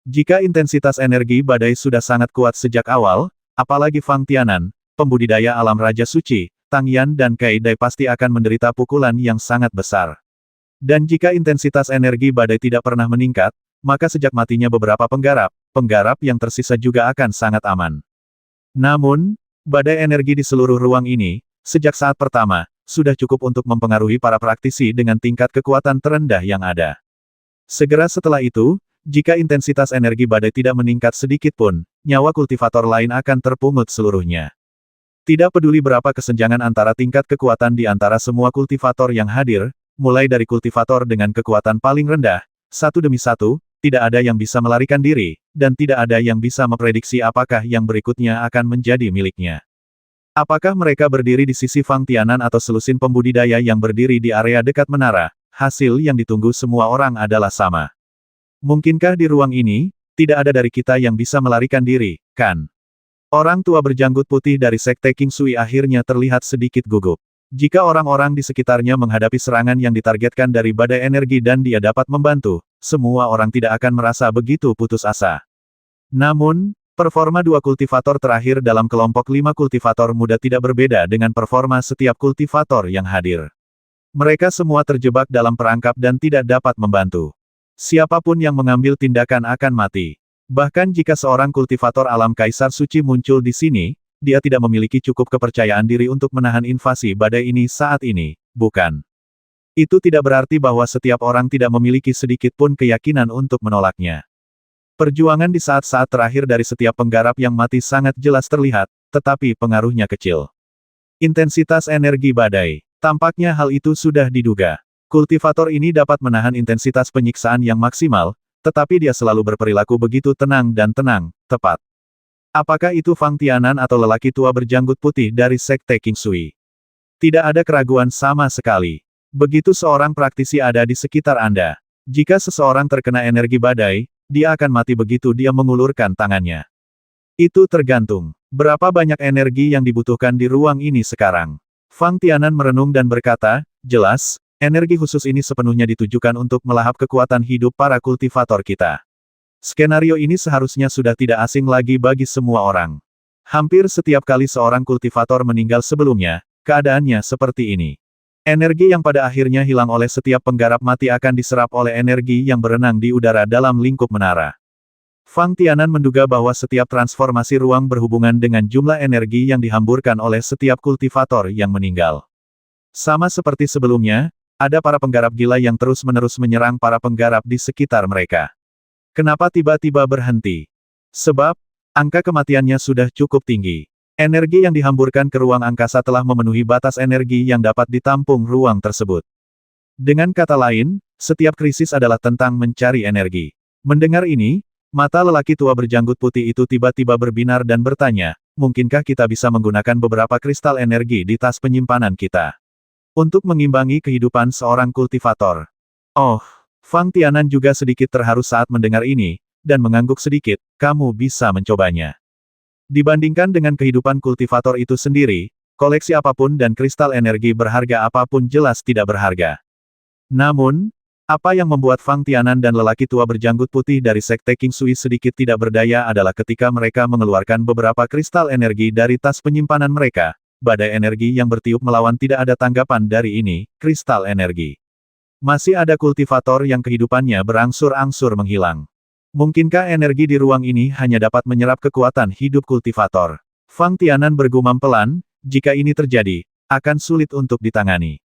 Jika intensitas energi badai sudah sangat kuat sejak awal, apalagi Fang Tianan, pembudidaya alam Raja Suci, Tang Yan dan Kai Dai pasti akan menderita pukulan yang sangat besar. Dan jika intensitas energi badai tidak pernah meningkat, maka sejak matinya beberapa penggarap yang tersisa juga akan sangat aman. Namun, badai energi di seluruh ruang ini, sejak saat pertama, sudah cukup untuk mempengaruhi para praktisi dengan tingkat kekuatan terendah yang ada. Segera setelah itu, jika intensitas energi badai tidak meningkat sedikit pun, nyawa kultivator lain akan terpungut seluruhnya. Tidak peduli berapa kesenjangan antara tingkat kekuatan di antara semua kultivator yang hadir, mulai dari kultivator dengan kekuatan paling rendah, satu demi satu, tidak ada yang bisa melarikan diri, dan tidak ada yang bisa memprediksi apakah yang berikutnya akan menjadi miliknya. Apakah mereka berdiri di sisi Fang Tianan atau selusin pembudidaya yang berdiri di area dekat menara, hasil yang ditunggu semua orang adalah sama. Mungkinkah di ruang ini, tidak ada dari kita yang bisa melarikan diri, kan? Orang tua berjanggut putih dari Sekte King Sui akhirnya terlihat sedikit gugup. Jika orang-orang di sekitarnya menghadapi serangan yang ditargetkan dari badai energi dan dia dapat membantu, semua orang tidak akan merasa begitu putus asa. Namun, performa dua kultivator terakhir dalam kelompok 5 kultivator muda tidak berbeda dengan performa setiap kultivator yang hadir. Mereka semua terjebak dalam perangkap dan tidak dapat membantu. Siapapun yang mengambil tindakan akan mati. Bahkan jika seorang kultivator alam Kaisar Suci muncul di sini, dia tidak memiliki cukup kepercayaan diri untuk menahan invasi badai ini saat ini, bukan? Itu tidak berarti bahwa setiap orang tidak memiliki sedikit pun keyakinan untuk menolaknya. Perjuangan di saat-saat terakhir dari setiap penggarap yang mati sangat jelas terlihat, tetapi pengaruhnya kecil. Intensitas energi badai. Tampaknya hal itu sudah diduga. Kultivator ini dapat menahan intensitas penyiksaan yang maksimal, tetapi dia selalu berperilaku begitu tenang dan tenang, tepat. Apakah itu Fang Tianan atau lelaki tua berjanggut putih dari Sekte King Sui? Tidak ada keraguan sama sekali. Begitu seorang praktisi ada di sekitar Anda. Jika seseorang terkena energi badai, dia akan mati begitu dia mengulurkan tangannya. Itu tergantung. Berapa banyak energi yang dibutuhkan di ruang ini sekarang? Fang Tianan merenung dan berkata, jelas, energi khusus ini sepenuhnya ditujukan untuk melahap kekuatan hidup para kultivator kita. Skenario ini seharusnya sudah tidak asing lagi bagi semua orang. Hampir setiap kali seorang kultivator meninggal sebelumnya, keadaannya seperti ini. Energi yang pada akhirnya hilang oleh setiap penggarap mati akan diserap oleh energi yang berenang di udara dalam lingkup menara. Fang Tianan menduga bahwa setiap transformasi ruang berhubungan dengan jumlah energi yang dihamburkan oleh setiap kultivator yang meninggal. Sama seperti sebelumnya, ada para penggarap gila yang terus-menerus menyerang para penggarap di sekitar mereka. Kenapa tiba-tiba berhenti? Sebab, angka kematiannya sudah cukup tinggi. Energi yang dihamburkan ke ruang angkasa telah memenuhi batas energi yang dapat ditampung ruang tersebut. Dengan kata lain, setiap krisis adalah tentang mencari energi. Mendengar ini, mata lelaki tua berjanggut putih itu tiba-tiba berbinar dan bertanya, mungkinkah kita bisa menggunakan beberapa kristal energi di tas penyimpanan kita? Untuk mengimbangi kehidupan seorang kultivator. Oh, Fang Tianan juga sedikit terharu saat mendengar ini, dan mengangguk sedikit, kamu bisa mencobanya. Dibandingkan dengan kehidupan kultivator itu sendiri, koleksi apapun dan kristal energi berharga apapun jelas tidak berharga. Namun, apa yang membuat Fang Tianan dan lelaki tua berjanggut putih dari Sekte King Sui sedikit tidak berdaya adalah ketika mereka mengeluarkan beberapa kristal energi dari tas penyimpanan mereka, badai energi yang bertiup melawan tidak ada tanggapan dari ini, kristal energi. Masih ada kultivator yang kehidupannya berangsur-angsur menghilang. Mungkinkah energi di ruang ini hanya dapat menyerap kekuatan hidup kultivator? Fang Tianan bergumam pelan, jika ini terjadi, akan sulit untuk ditangani.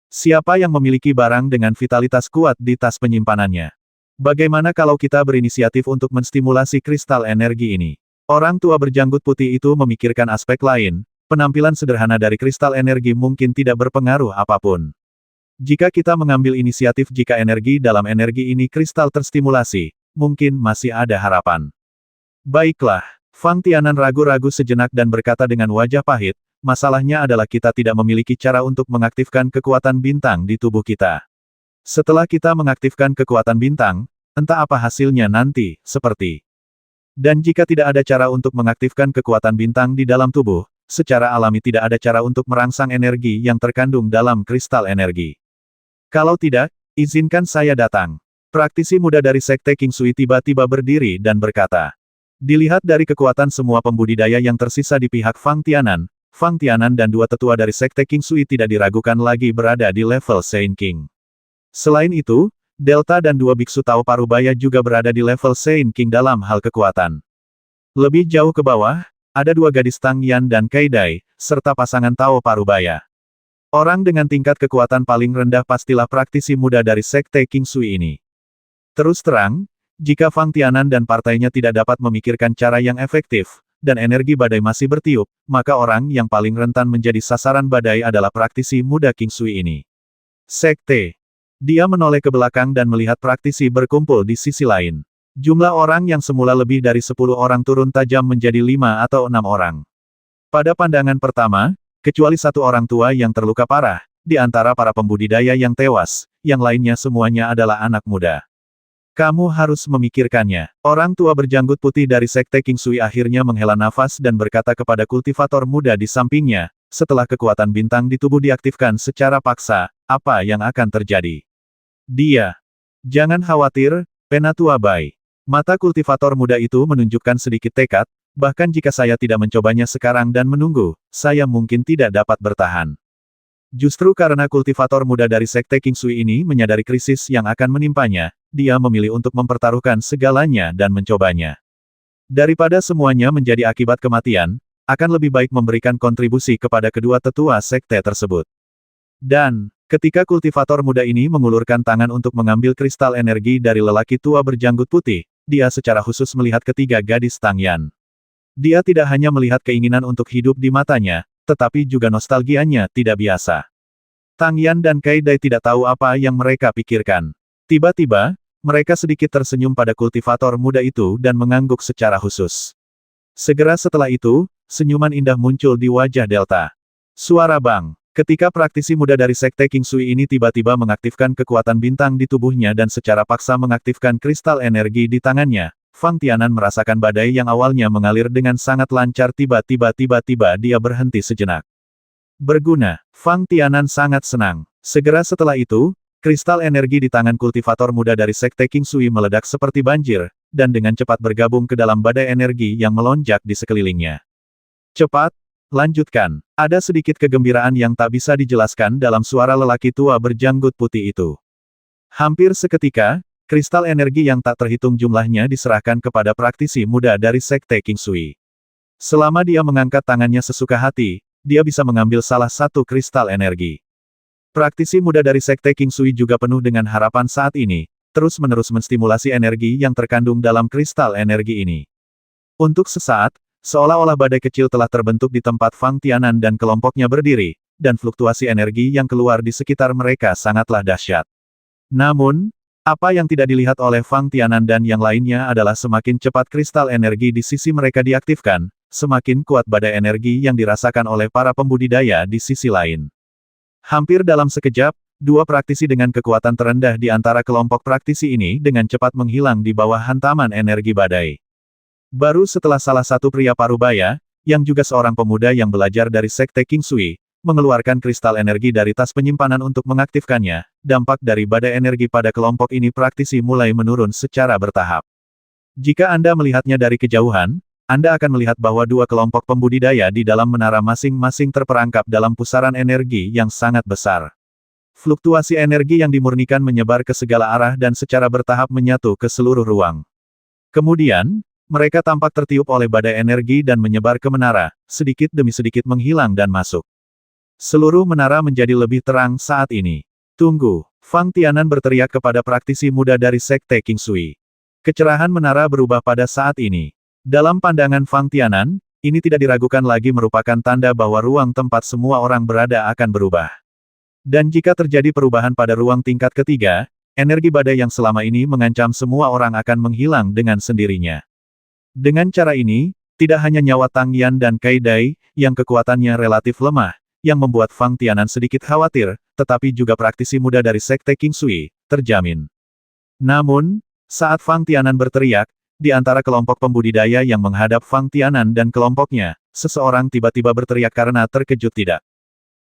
Siapa yang memiliki barang dengan vitalitas kuat di tas penyimpanannya? Bagaimana kalau kita berinisiatif untuk menstimulasi kristal energi ini? Orang tua berjanggut putih itu memikirkan aspek lain, penampilan sederhana dari kristal energi mungkin tidak berpengaruh apapun. Jika kita mengambil inisiatif jika energi dalam energi ini kristal terstimulasi, mungkin masih ada harapan. Baiklah, Fang Tianan ragu-ragu sejenak dan berkata dengan wajah pahit, masalahnya adalah kita tidak memiliki cara untuk mengaktifkan kekuatan bintang di tubuh kita. Setelah kita mengaktifkan kekuatan bintang, entah apa hasilnya nanti, seperti. Dan jika tidak ada cara untuk mengaktifkan kekuatan bintang di dalam tubuh, secara alami tidak ada cara untuk merangsang energi yang terkandung dalam kristal energi. Kalau tidak, izinkan saya datang. Praktisi muda dari Sekte King Sui tiba-tiba berdiri dan berkata, dilihat dari kekuatan semua pembudidaya yang tersisa di pihak Fang Tianan dan dua tetua dari Sekte King Sui tidak diragukan lagi berada di level Saint King. Selain itu, Delta dan dua biksu Tao Parubaya juga berada di level Saint King dalam hal kekuatan. Lebih jauh ke bawah, ada dua gadis Tang Yan dan Kai Dai, serta pasangan Tao Parubaya. Orang dengan tingkat kekuatan paling rendah pastilah praktisi muda dari Sekte King Sui ini. Terus terang, jika Fang Tianan dan partainya tidak dapat memikirkan cara yang efektif, dan energi badai masih bertiup, maka orang yang paling rentan menjadi sasaran badai adalah praktisi muda King Sui ini. Sekte. Dia menoleh ke belakang dan melihat praktisi berkumpul di sisi lain. Jumlah orang yang semula lebih dari 10 orang turun tajam menjadi 5 atau 6 orang. Pada pandangan pertama, kecuali satu orang tua yang terluka parah, di antara para pembudidaya yang tewas, yang lainnya semuanya adalah anak muda. Kamu harus memikirkannya. Orang tua berjanggut putih dari Sekte King Sui akhirnya menghela nafas dan berkata kepada kultivator muda di sampingnya, setelah kekuatan bintang di tubuh diaktifkan secara paksa, apa yang akan terjadi? Dia. Jangan khawatir, Penatua Bai. Mata kultivator muda itu menunjukkan sedikit tekad, bahkan jika saya tidak mencobanya sekarang dan menunggu, saya mungkin tidak dapat bertahan. Justru karena kultivator muda dari Sekte King Sui ini menyadari krisis yang akan menimpanya, dia memilih untuk mempertaruhkan segalanya dan mencobanya. Daripada semuanya menjadi akibat kematian, akan lebih baik memberikan kontribusi kepada kedua tetua sekte tersebut. Dan, ketika kultivator muda ini mengulurkan tangan untuk mengambil kristal energi dari lelaki tua berjanggut putih, dia secara khusus melihat ketiga gadis Tang Yan. Dia tidak hanya melihat keinginan untuk hidup di matanya, tetapi juga nostalgianya tidak biasa. Tang Yan dan Kai Dai tidak tahu apa yang mereka pikirkan. Tiba-tiba, mereka sedikit tersenyum pada kultivator muda itu dan mengangguk secara khusus. Segera setelah itu, senyuman indah muncul di wajah Delta. Suara bang. Ketika praktisi muda dari Sekte King Sui ini tiba-tiba mengaktifkan kekuatan bintang di tubuhnya dan secara paksa mengaktifkan kristal energi di tangannya, Fang Tianan merasakan badai yang awalnya mengalir dengan sangat lancar tiba-tiba dia berhenti sejenak. Berguna, Fang Tianan sangat senang. Segera setelah itu, kristal energi di tangan kultivator muda dari Sekte King Sui meledak seperti banjir, dan dengan cepat bergabung ke dalam badai energi yang melonjak di sekelilingnya. Cepat, lanjutkan. Ada sedikit kegembiraan yang tak bisa dijelaskan dalam suara lelaki tua berjanggut putih itu. Hampir seketika, kristal energi yang tak terhitung jumlahnya diserahkan kepada praktisi muda dari Sekte King Sui. Selama dia mengangkat tangannya sesuka hati, dia bisa mengambil salah satu kristal energi. Praktisi muda dari Sekte King Sui juga penuh dengan harapan saat ini, terus-menerus menstimulasi energi yang terkandung dalam kristal energi ini. Untuk sesaat, seolah-olah badai kecil telah terbentuk di tempat Fang Tianan dan kelompoknya berdiri, dan fluktuasi energi yang keluar di sekitar mereka sangatlah dahsyat. Namun, apa yang tidak dilihat oleh Fang Tianan dan yang lainnya adalah semakin cepat kristal energi di sisi mereka diaktifkan, semakin kuat badai energi yang dirasakan oleh para pembudidaya di sisi lain. Hampir dalam sekejap, dua praktisi dengan kekuatan terendah di antara kelompok praktisi ini dengan cepat menghilang di bawah hantaman energi badai. Baru setelah salah satu pria Parubaya, yang juga seorang pemuda yang belajar dari Sekte King Sui, mengeluarkan kristal energi dari tas penyimpanan untuk mengaktifkannya, dampak dari badai energi pada kelompok ini praktisi mulai menurun secara bertahap. Jika Anda melihatnya dari kejauhan, Anda akan melihat bahwa dua kelompok pembudidaya di dalam menara masing-masing terperangkap dalam pusaran energi yang sangat besar. Fluktuasi energi yang dimurnikan menyebar ke segala arah dan secara bertahap menyatu ke seluruh ruang. Kemudian, mereka tampak tertiup oleh badai energi dan menyebar ke menara, sedikit demi sedikit menghilang dan masuk. Seluruh menara menjadi lebih terang saat ini. Tunggu, Fang Tianan berteriak kepada praktisi muda dari Sekte King Sui. Kecerahan menara berubah pada saat ini. Dalam pandangan Fang Tianan, ini tidak diragukan lagi merupakan tanda bahwa ruang tempat semua orang berada akan berubah. Dan jika terjadi perubahan pada ruang tingkat ketiga, energi badai yang selama ini mengancam semua orang akan menghilang dengan sendirinya. Dengan cara ini, tidak hanya nyawa Tang Yan dan Kai Dai, yang kekuatannya relatif lemah, yang membuat Fang Tianan sedikit khawatir, tetapi juga praktisi muda dari Sekte King Sui, terjamin. Namun, saat Fang Tianan berteriak, di antara kelompok pembudidaya yang menghadap Fang Tianan dan kelompoknya, seseorang tiba-tiba berteriak karena terkejut tidak.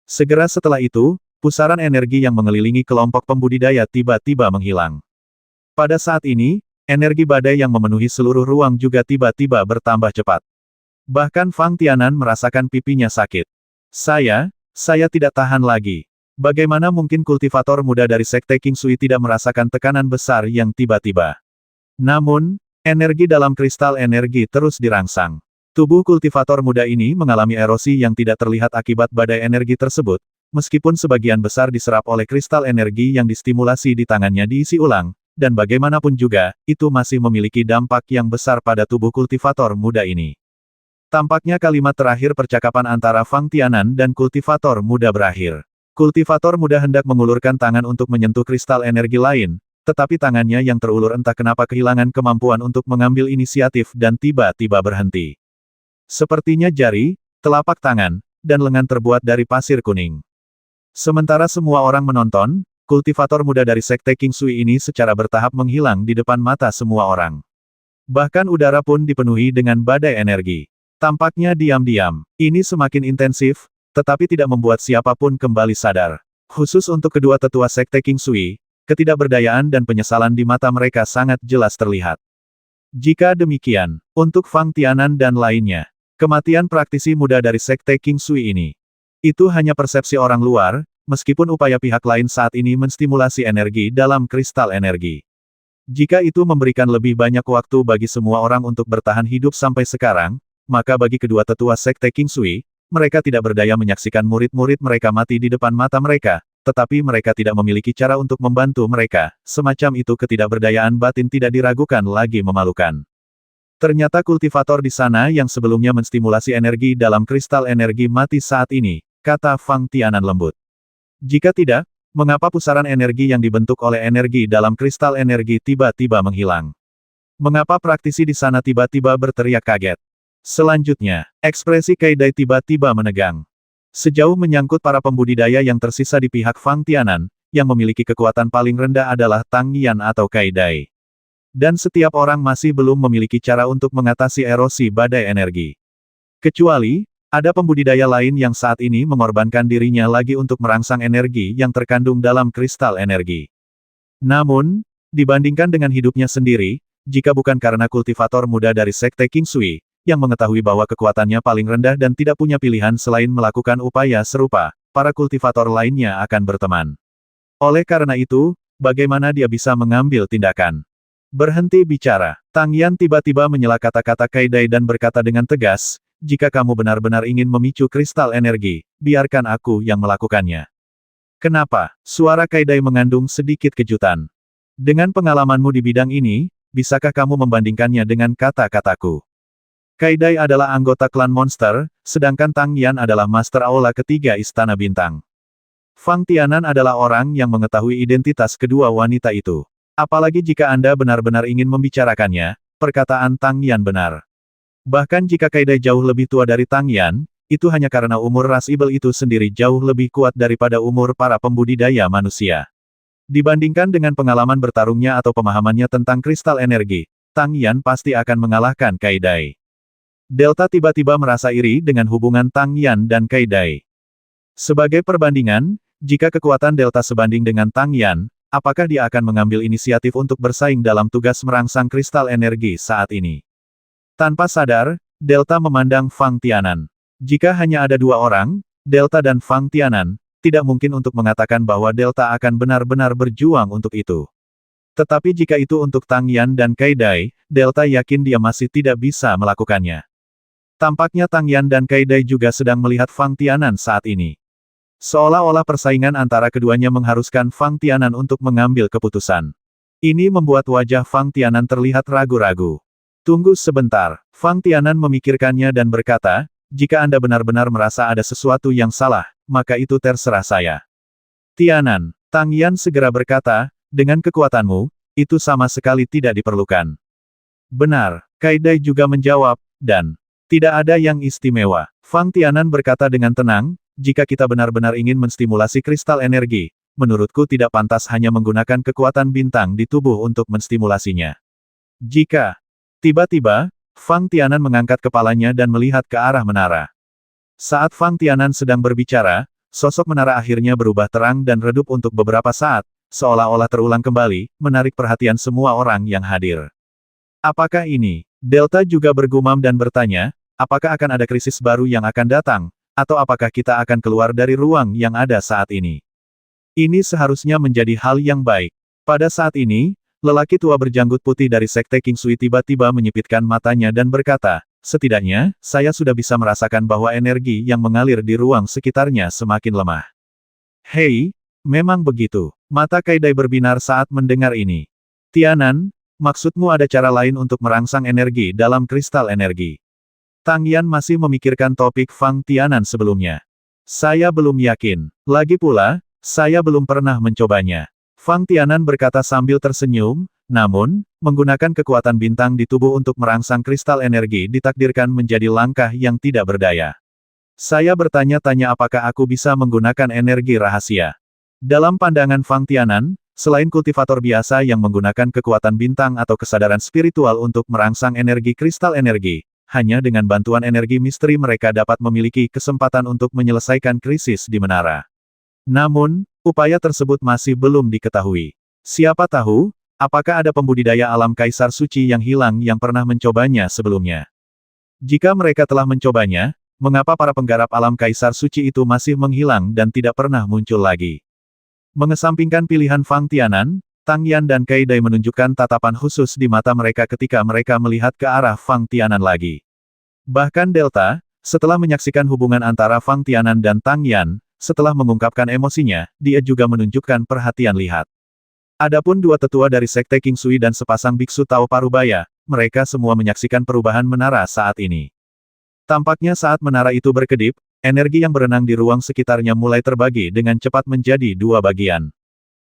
Segera setelah itu, pusaran energi yang mengelilingi kelompok pembudidaya tiba-tiba menghilang. Pada saat ini, energi badai yang memenuhi seluruh ruang juga tiba-tiba bertambah cepat. Bahkan Fang Tianan merasakan pipinya sakit. Saya tidak tahan lagi. Bagaimana mungkin kultivator muda dari Sekte King Sui tidak merasakan tekanan besar yang tiba-tiba? Namun, energi dalam kristal energi terus dirangsang. Tubuh kultivator muda ini mengalami erosi yang tidak terlihat akibat badai energi tersebut, meskipun sebagian besar diserap oleh kristal energi yang distimulasi di tangannya diisi ulang, dan bagaimanapun juga, itu masih memiliki dampak yang besar pada tubuh kultivator muda ini. Tampaknya kalimat terakhir percakapan antara Fang Tianan dan kultivator muda berakhir. Kultivator muda hendak mengulurkan tangan untuk menyentuh kristal energi lain, tetapi tangannya yang terulur entah kenapa kehilangan kemampuan untuk mengambil inisiatif dan tiba-tiba berhenti. Sepertinya jari, telapak tangan, dan lengan terbuat dari pasir kuning. Sementara semua orang menonton, kultivator muda dari Sekte King Sui ini secara bertahap menghilang di depan mata semua orang. Bahkan udara pun dipenuhi dengan badai energi. Tampaknya diam-diam. Ini semakin intensif, tetapi tidak membuat siapapun kembali sadar. Khusus untuk kedua tetua Sekte King Sui, ketidakberdayaan dan penyesalan di mata mereka sangat jelas terlihat. Jika demikian, untuk Fang Tianan dan lainnya, kematian praktisi muda dari Sekte King Sui ini, itu hanya persepsi orang luar, meskipun upaya pihak lain saat ini menstimulasi energi dalam kristal energi. Jika itu memberikan lebih banyak waktu bagi semua orang untuk bertahan hidup sampai sekarang, maka bagi kedua tetua Sekte King Sui, mereka tidak berdaya menyaksikan murid-murid mereka mati di depan mata mereka, tetapi mereka tidak memiliki cara untuk membantu mereka. Semacam itu ketidakberdayaan batin tidak diragukan lagi memalukan. Ternyata kultivator di sana yang sebelumnya menstimulasi energi dalam kristal energi mati saat ini, kata Fang Tianan lembut. Jika tidak, mengapa pusaran energi yang dibentuk oleh energi dalam kristal energi tiba-tiba menghilang? Mengapa praktisi di sana tiba-tiba berteriak kaget? Selanjutnya, ekspresi Kaidai tiba-tiba menegang. Sejauh menyangkut para pembudidaya yang tersisa di pihak Fang Tianan, yang memiliki kekuatan paling rendah adalah Tang Yan atau Kaidai. Dan setiap orang masih belum memiliki cara untuk mengatasi erosi badai energi. Kecuali, ada pembudidaya lain yang saat ini mengorbankan dirinya lagi untuk merangsang energi yang terkandung dalam kristal energi. Namun, dibandingkan dengan hidupnya sendiri, jika bukan karena kultivator muda dari Sekte King Sui, yang mengetahui bahwa kekuatannya paling rendah dan tidak punya pilihan selain melakukan upaya serupa, para kultivator lainnya akan berteman. Oleh karena itu, bagaimana dia bisa mengambil tindakan? Berhenti bicara. Tang Yan tiba-tiba menyela kata-kata Kaidai dan berkata dengan tegas, jika kamu benar-benar ingin memicu kristal energi, biarkan aku yang melakukannya. Kenapa? Suara Kaidai mengandung sedikit kejutan. Dengan pengalamanmu di bidang ini, bisakah kamu membandingkannya dengan kata-kataku? Kaidai adalah anggota klan monster, sedangkan Tang Yan adalah master aula ketiga Istana Bintang. Fang Tianan adalah orang yang mengetahui identitas kedua wanita itu. Apalagi jika Anda benar-benar ingin membicarakannya, perkataan Tang Yan benar. Bahkan jika Kaidai jauh lebih tua dari Tang Yan, itu hanya karena umur ras ibel itu sendiri jauh lebih kuat daripada umur para pembudidaya manusia. Dibandingkan dengan pengalaman bertarungnya atau pemahamannya tentang kristal energi, Tang Yan pasti akan mengalahkan Kaidai. Delta tiba-tiba merasa iri dengan hubungan Tang Yan dan Kaidai. Sebagai perbandingan, jika kekuatan Delta sebanding dengan Tang Yan, apakah dia akan mengambil inisiatif untuk bersaing dalam tugas merangsang kristal energi saat ini? Tanpa sadar, Delta memandang Fang Tianan. Jika hanya ada dua orang, Delta dan Fang Tianan, tidak mungkin untuk mengatakan bahwa Delta akan benar-benar berjuang untuk itu. Tetapi jika itu untuk Tang Yan dan Kaidai, Delta yakin dia masih tidak bisa melakukannya. Tampaknya Tang Yan dan Kaidai juga sedang melihat Fang Tianan saat ini. Seolah-olah persaingan antara keduanya mengharuskan Fang Tianan untuk mengambil keputusan. Ini membuat wajah Fang Tianan terlihat ragu-ragu. Tunggu sebentar, Fang Tianan memikirkannya dan berkata, jika Anda benar-benar merasa ada sesuatu yang salah, maka itu terserah saya. Tianan, Tang Yan segera berkata, dengan kekuatanmu, itu sama sekali tidak diperlukan. Benar, Kaidai juga menjawab, dan tidak ada yang istimewa. Fang Tianan berkata dengan tenang, jika kita benar-benar ingin menstimulasi kristal energi, menurutku tidak pantas hanya menggunakan kekuatan bintang di tubuh untuk menstimulasinya. Jika tiba-tiba, Fang Tianan mengangkat kepalanya dan melihat ke arah menara. Saat Fang Tianan sedang berbicara, sosok menara akhirnya berubah terang dan redup untuk beberapa saat, seolah-olah terulang kembali, menarik perhatian semua orang yang hadir. Apakah ini? Delta juga bergumam dan bertanya, apakah akan ada krisis baru yang akan datang, atau apakah kita akan keluar dari ruang yang ada saat ini? Ini seharusnya menjadi hal yang baik. Pada saat ini, lelaki tua berjanggut putih dari Sekte King Sui tiba-tiba menyipitkan matanya dan berkata, setidaknya, saya sudah bisa merasakan bahwa energi yang mengalir di ruang sekitarnya semakin lemah. Hei, memang begitu. Mata Kaidai berbinar saat mendengar ini. Tianan, maksudmu ada cara lain untuk merangsang energi dalam kristal energi? Tang Yan masih memikirkan topik Fang Tianan sebelumnya. Saya belum yakin. Lagi pula, saya belum pernah mencobanya. Fang Tianan berkata sambil tersenyum, namun, menggunakan kekuatan bintang di tubuh untuk merangsang kristal energi ditakdirkan menjadi langkah yang tidak berdaya. Saya bertanya-tanya apakah aku bisa menggunakan energi rahasia. Dalam pandangan Fang Tianan, selain kultivator biasa yang menggunakan kekuatan bintang atau kesadaran spiritual untuk merangsang energi kristal energi, hanya dengan bantuan energi misteri mereka dapat memiliki kesempatan untuk menyelesaikan krisis di menara. Namun, upaya tersebut masih belum diketahui. Siapa tahu, apakah ada pembudidaya alam Kaisar Suci yang hilang yang pernah mencobanya sebelumnya? Jika mereka telah mencobanya, mengapa para penggarap alam Kaisar Suci itu masih menghilang dan tidak pernah muncul lagi? Mengesampingkan pilihan Fang Tianan, Tang Yan dan Kaidai menunjukkan tatapan khusus di mata mereka ketika mereka melihat ke arah Fang Tianan lagi. Bahkan Delta, setelah menyaksikan hubungan antara Fang Tianan dan Tang Yan, setelah mengungkapkan emosinya, dia juga menunjukkan perhatian lihat. Adapun dua tetua dari Sekte King Sui dan sepasang biksu Tao Parubaya, mereka semua menyaksikan perubahan menara saat ini. Tampaknya saat menara itu berkedip, energi yang berenang di ruang sekitarnya mulai terbagi dengan cepat menjadi dua bagian.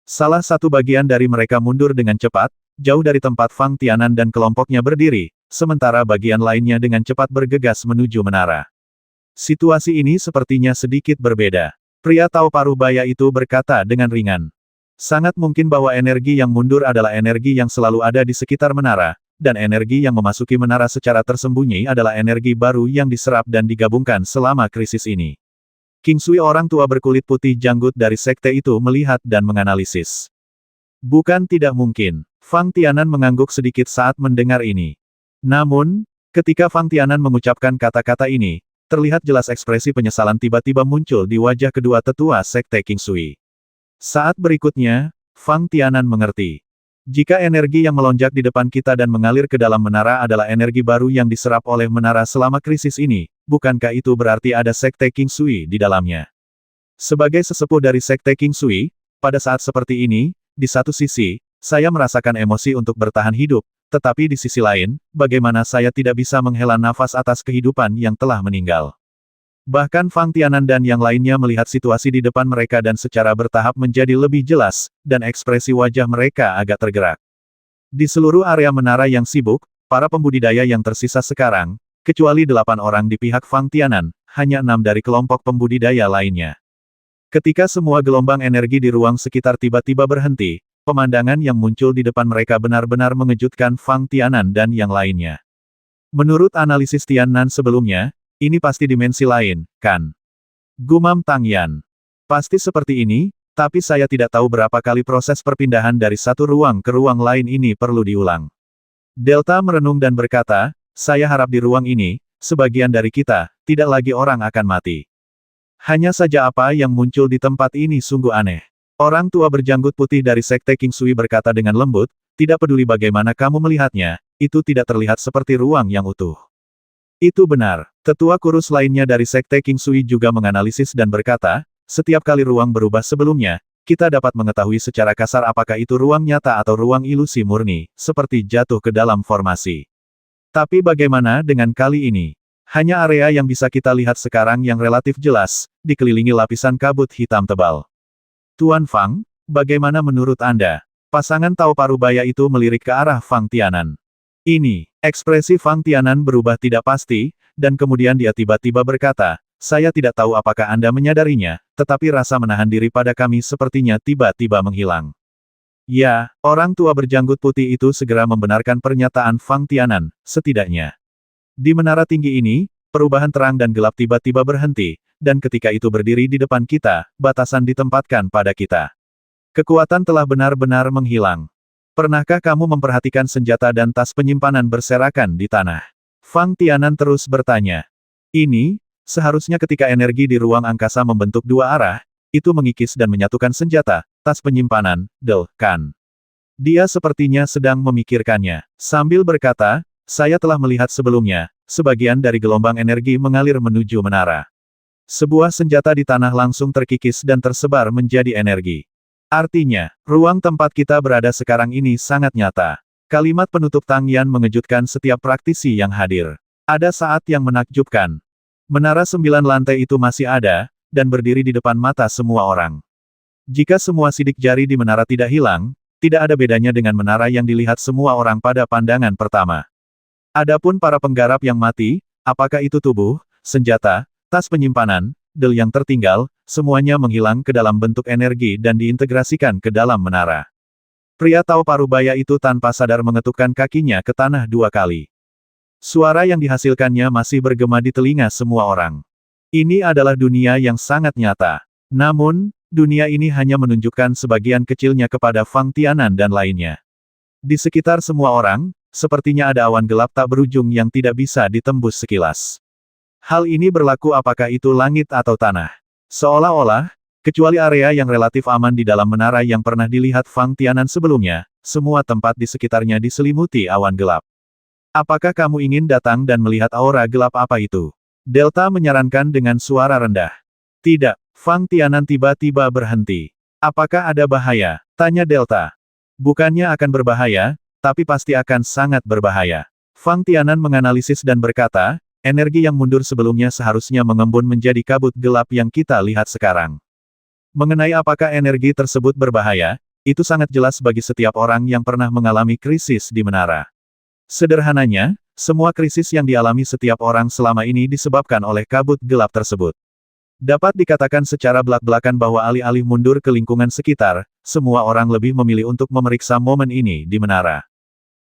Salah satu bagian dari mereka mundur dengan cepat, jauh dari tempat Fang Tianan dan kelompoknya berdiri, sementara bagian lainnya dengan cepat bergegas menuju menara. Situasi ini sepertinya sedikit berbeda. Pria Tao Parubaya itu berkata dengan ringan. Sangat mungkin bahwa energi yang mundur adalah energi yang selalu ada di sekitar menara, dan energi yang memasuki menara secara tersembunyi adalah energi baru yang diserap dan digabungkan selama krisis ini. King Sui orang tua berkulit putih janggut dari sekte itu melihat dan menganalisis. Bukan tidak mungkin. Fang Tianan mengangguk sedikit saat mendengar ini. Namun, ketika Fang Tianan mengucapkan kata-kata ini, terlihat jelas ekspresi penyesalan tiba-tiba muncul di wajah kedua tetua Sekte King Sui. Saat berikutnya, Fang Tianan mengerti. Jika energi yang melonjak di depan kita dan mengalir ke dalam menara adalah energi baru yang diserap oleh menara selama krisis ini, bukankah itu berarti ada Sekte King Sui di dalamnya? Sebagai sesepuh dari Sekte King Sui, pada saat seperti ini, di satu sisi, saya merasakan emosi untuk bertahan hidup, tetapi di sisi lain, bagaimana saya tidak bisa menghela nafas atas kehidupan yang telah meninggal. Bahkan Fang Tianan dan yang lainnya melihat situasi di depan mereka dan secara bertahap menjadi lebih jelas, dan ekspresi wajah mereka agak tergerak. Di seluruh area menara yang sibuk, para pembudidaya yang tersisa sekarang, kecuali 8 orang di pihak Fang Tianan, hanya 6 dari kelompok pembudidaya lainnya. Ketika semua gelombang energi di ruang sekitar tiba-tiba berhenti, pemandangan yang muncul di depan mereka benar-benar mengejutkan Fang Tianan dan yang lainnya. Menurut analisis Tianan sebelumnya, ini pasti dimensi lain, kan? Gumam Tang Yan. Pasti seperti ini, tapi saya tidak tahu berapa kali proses perpindahan dari satu ruang ke ruang lain ini perlu diulang. Delta merenung dan berkata, saya harap di ruang ini, sebagian dari kita, tidak lagi orang akan mati. Hanya saja apa yang muncul di tempat ini sungguh aneh. Orang tua berjanggut putih dari Sekte King Sui berkata dengan lembut, tidak peduli bagaimana kamu melihatnya, itu tidak terlihat seperti ruang yang utuh. Itu benar. Tetua kurus lainnya dari Sekte King Sui juga menganalisis dan berkata, setiap kali ruang berubah sebelumnya, kita dapat mengetahui secara kasar apakah itu ruang nyata atau ruang ilusi murni, seperti jatuh ke dalam formasi. Tapi bagaimana dengan kali ini? Hanya area yang bisa kita lihat sekarang yang relatif jelas, dikelilingi lapisan kabut hitam tebal. Tuan Fang, bagaimana menurut Anda? Pasangan Tao Parubaya itu melirik ke arah Fang Tianan. Ini, ekspresi Fang Tianan berubah tidak pasti, dan kemudian dia tiba-tiba berkata, saya tidak tahu apakah Anda menyadarinya, tetapi rasa menahan diri pada kami sepertinya tiba-tiba menghilang. Ya, orang tua berjanggut putih itu segera membenarkan pernyataan Fang Tianan, setidaknya. Di menara tinggi ini, perubahan terang dan gelap tiba-tiba berhenti, dan ketika itu berdiri di depan kita, batasan ditempatkan pada kita. Kekuatan telah benar-benar menghilang. Pernahkah kamu memperhatikan senjata dan tas penyimpanan berserakan di tanah? Fang Tianan terus bertanya. Ini, seharusnya ketika energi di ruang angkasa membentuk dua arah, itu mengikis dan menyatukan senjata, tas penyimpanan, kan. Dia sepertinya sedang memikirkannya. Sambil berkata, saya telah melihat sebelumnya, sebagian dari gelombang energi mengalir menuju menara. Sebuah senjata di tanah langsung terkikis dan tersebar menjadi energi. Artinya, ruang tempat kita berada sekarang ini sangat nyata. Kalimat penutup Tang Yan mengejutkan setiap praktisi yang hadir. Ada saat yang menakjubkan. Menara 9 lantai itu masih ada, dan berdiri di depan mata semua orang. Jika semua sidik jari di menara tidak hilang, tidak ada bedanya dengan menara yang dilihat semua orang pada pandangan pertama. Adapun para penggarap yang mati, apakah itu tubuh, senjata, tas penyimpanan, yang tertinggal, semuanya menghilang ke dalam bentuk energi dan diintegrasikan ke dalam menara. Pria Tao Parubaya itu tanpa sadar mengetukkan kakinya ke tanah 2 kali. Suara yang dihasilkannya masih bergema di telinga semua orang. Ini adalah dunia yang sangat nyata. Namun, dunia ini hanya menunjukkan sebagian kecilnya kepada Fang Tianan dan lainnya. Di sekitar semua orang, sepertinya ada awan gelap tak berujung yang tidak bisa ditembus sekilas. Hal ini berlaku apakah itu langit atau tanah. Seolah-olah, kecuali area yang relatif aman di dalam menara yang pernah dilihat Fang Tianan sebelumnya, semua tempat di sekitarnya diselimuti awan gelap. Apakah kamu ingin datang dan melihat aura gelap apa itu? Delta menyarankan dengan suara rendah. Tidak, Fang Tianan tiba-tiba berhenti. Apakah ada bahaya? Tanya Delta. Bukannya akan berbahaya, tapi pasti akan sangat berbahaya. Fang Tianan menganalisis dan berkata, energi yang mundur sebelumnya seharusnya mengembun menjadi kabut gelap yang kita lihat sekarang. Mengenai apakah energi tersebut berbahaya, itu sangat jelas bagi setiap orang yang pernah mengalami krisis di menara. Sederhananya, semua krisis yang dialami setiap orang selama ini disebabkan oleh kabut gelap tersebut. Dapat dikatakan secara belak-belakan bahwa alih-alih mundur ke lingkungan sekitar, semua orang lebih memilih untuk memeriksa momen ini di menara.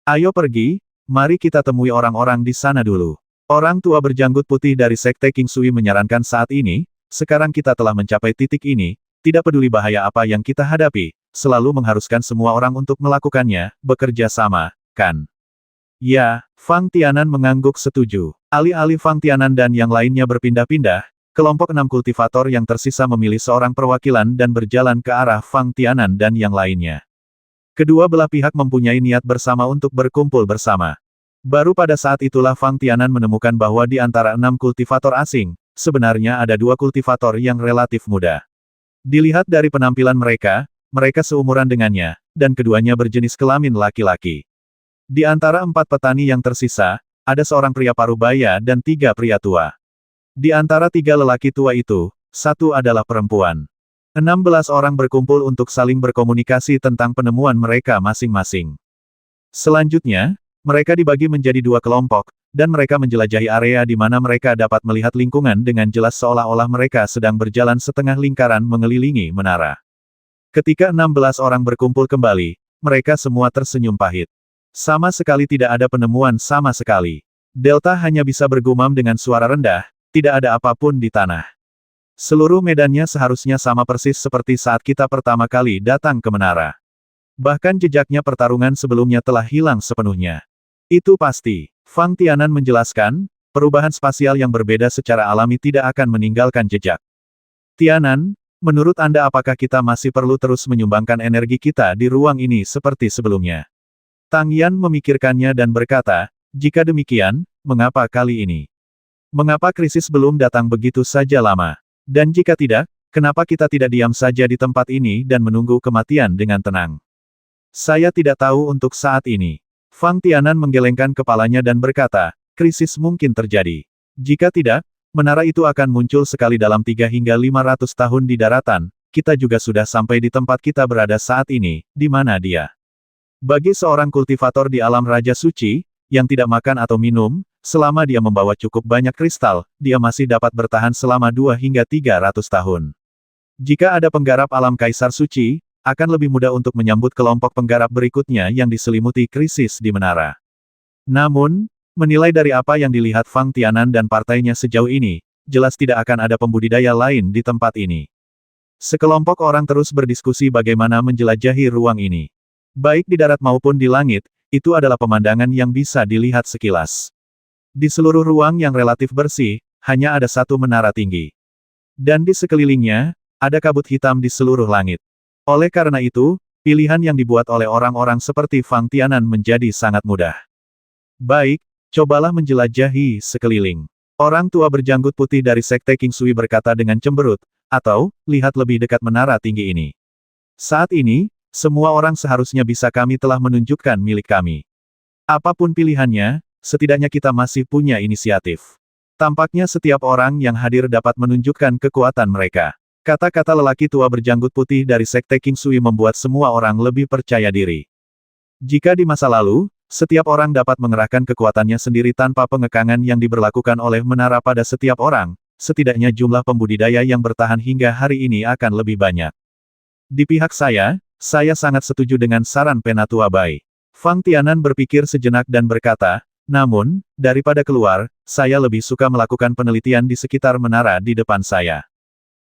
Ayo pergi, mari kita temui orang-orang di sana dulu. Orang tua berjanggut putih dari Sekte King Sui menyarankan saat ini, sekarang kita telah mencapai titik ini, tidak peduli bahaya apa yang kita hadapi, selalu mengharuskan semua orang untuk melakukannya, bekerja sama, kan? Ya, Fang Tianan mengangguk setuju. Alih-alih Fang Tianan dan yang lainnya berpindah-pindah, kelompok 6 kultivator yang tersisa memilih seorang perwakilan dan berjalan ke arah Fang Tianan dan yang lainnya. Kedua belah pihak mempunyai niat bersama untuk berkumpul bersama. Baru pada saat itulah Fang Tianan menemukan bahwa di antara 6 kultivator asing, sebenarnya ada 2 kultivator yang relatif muda. Dilihat dari penampilan mereka, mereka seumuran dengannya, dan keduanya berjenis kelamin laki-laki. Di antara 4 petani yang tersisa, ada seorang pria parubaya dan 3 pria tua. Di antara 3 lelaki tua itu, 1 adalah perempuan. 16 orang berkumpul untuk saling berkomunikasi tentang penemuan mereka masing-masing. Selanjutnya, mereka dibagi menjadi 2 kelompok, dan mereka menjelajahi area di mana mereka dapat melihat lingkungan dengan jelas seolah-olah mereka sedang berjalan setengah lingkaran mengelilingi menara. Ketika 16 orang berkumpul kembali, mereka semua tersenyum pahit. Sama sekali tidak ada penemuan sama sekali. Delta hanya bisa bergumam dengan suara rendah, tidak ada apapun di tanah. Seluruh medannya seharusnya sama persis seperti saat kita pertama kali datang ke menara. Bahkan jejaknya pertarungan sebelumnya telah hilang sepenuhnya. Itu pasti. Fang Tianan menjelaskan, perubahan spasial yang berbeda secara alami tidak akan meninggalkan jejak. Tianan, menurut Anda apakah kita masih perlu terus menyumbangkan energi kita di ruang ini seperti sebelumnya? Tang Yan memikirkannya dan berkata, jika demikian, mengapa kali ini? Mengapa krisis belum datang begitu saja lama? Dan jika tidak, kenapa kita tidak diam saja di tempat ini dan menunggu kematian dengan tenang? Saya tidak tahu untuk saat ini. Fang Tianan menggelengkan kepalanya dan berkata, krisis mungkin terjadi. Jika tidak, menara itu akan muncul sekali dalam 3 hingga 500 tahun di daratan, kita juga sudah sampai di tempat kita berada saat ini, di mana dia. Bagi seorang kultivator di alam Raja Suci, yang tidak makan atau minum, selama dia membawa cukup banyak kristal, dia masih dapat bertahan selama 2 hingga 300 tahun. Jika ada penggarap alam Kaisar Suci, akan lebih mudah untuk menyambut kelompok penggarap berikutnya yang diselimuti krisis di menara. Namun, menilai dari apa yang dilihat Fang Tianan dan partainya sejauh ini, jelas tidak akan ada pembudidaya lain di tempat ini. Sekelompok orang terus berdiskusi bagaimana menjelajahi ruang ini. Baik di darat maupun di langit, itu adalah pemandangan yang bisa dilihat sekilas. Di seluruh ruang yang relatif bersih, hanya ada satu menara tinggi. Dan di sekelilingnya, ada kabut hitam di seluruh langit. Oleh karena itu, pilihan yang dibuat oleh orang-orang seperti Fang Tianan menjadi sangat mudah. Baik, cobalah menjelajahi sekeliling. Orang tua berjanggut putih dari Sekte King Sui berkata dengan cemberut, atau, lihat lebih dekat menara tinggi ini. Saat ini, semua orang seharusnya bisa kami telah menunjukkan milik kami. Apapun pilihannya, setidaknya kita masih punya inisiatif. Tampaknya setiap orang yang hadir dapat menunjukkan kekuatan mereka. Kata-kata lelaki tua berjanggut putih dari Sekte King Sui membuat semua orang lebih percaya diri. Jika di masa lalu, setiap orang dapat mengerahkan kekuatannya sendiri tanpa pengekangan yang diberlakukan oleh menara pada setiap orang, setidaknya jumlah pembudidaya yang bertahan hingga hari ini akan lebih banyak. Di pihak saya sangat setuju dengan saran Penatua Bai. Fang Tianan berpikir sejenak dan berkata, namun, daripada keluar, saya lebih suka melakukan penelitian di sekitar menara di depan saya.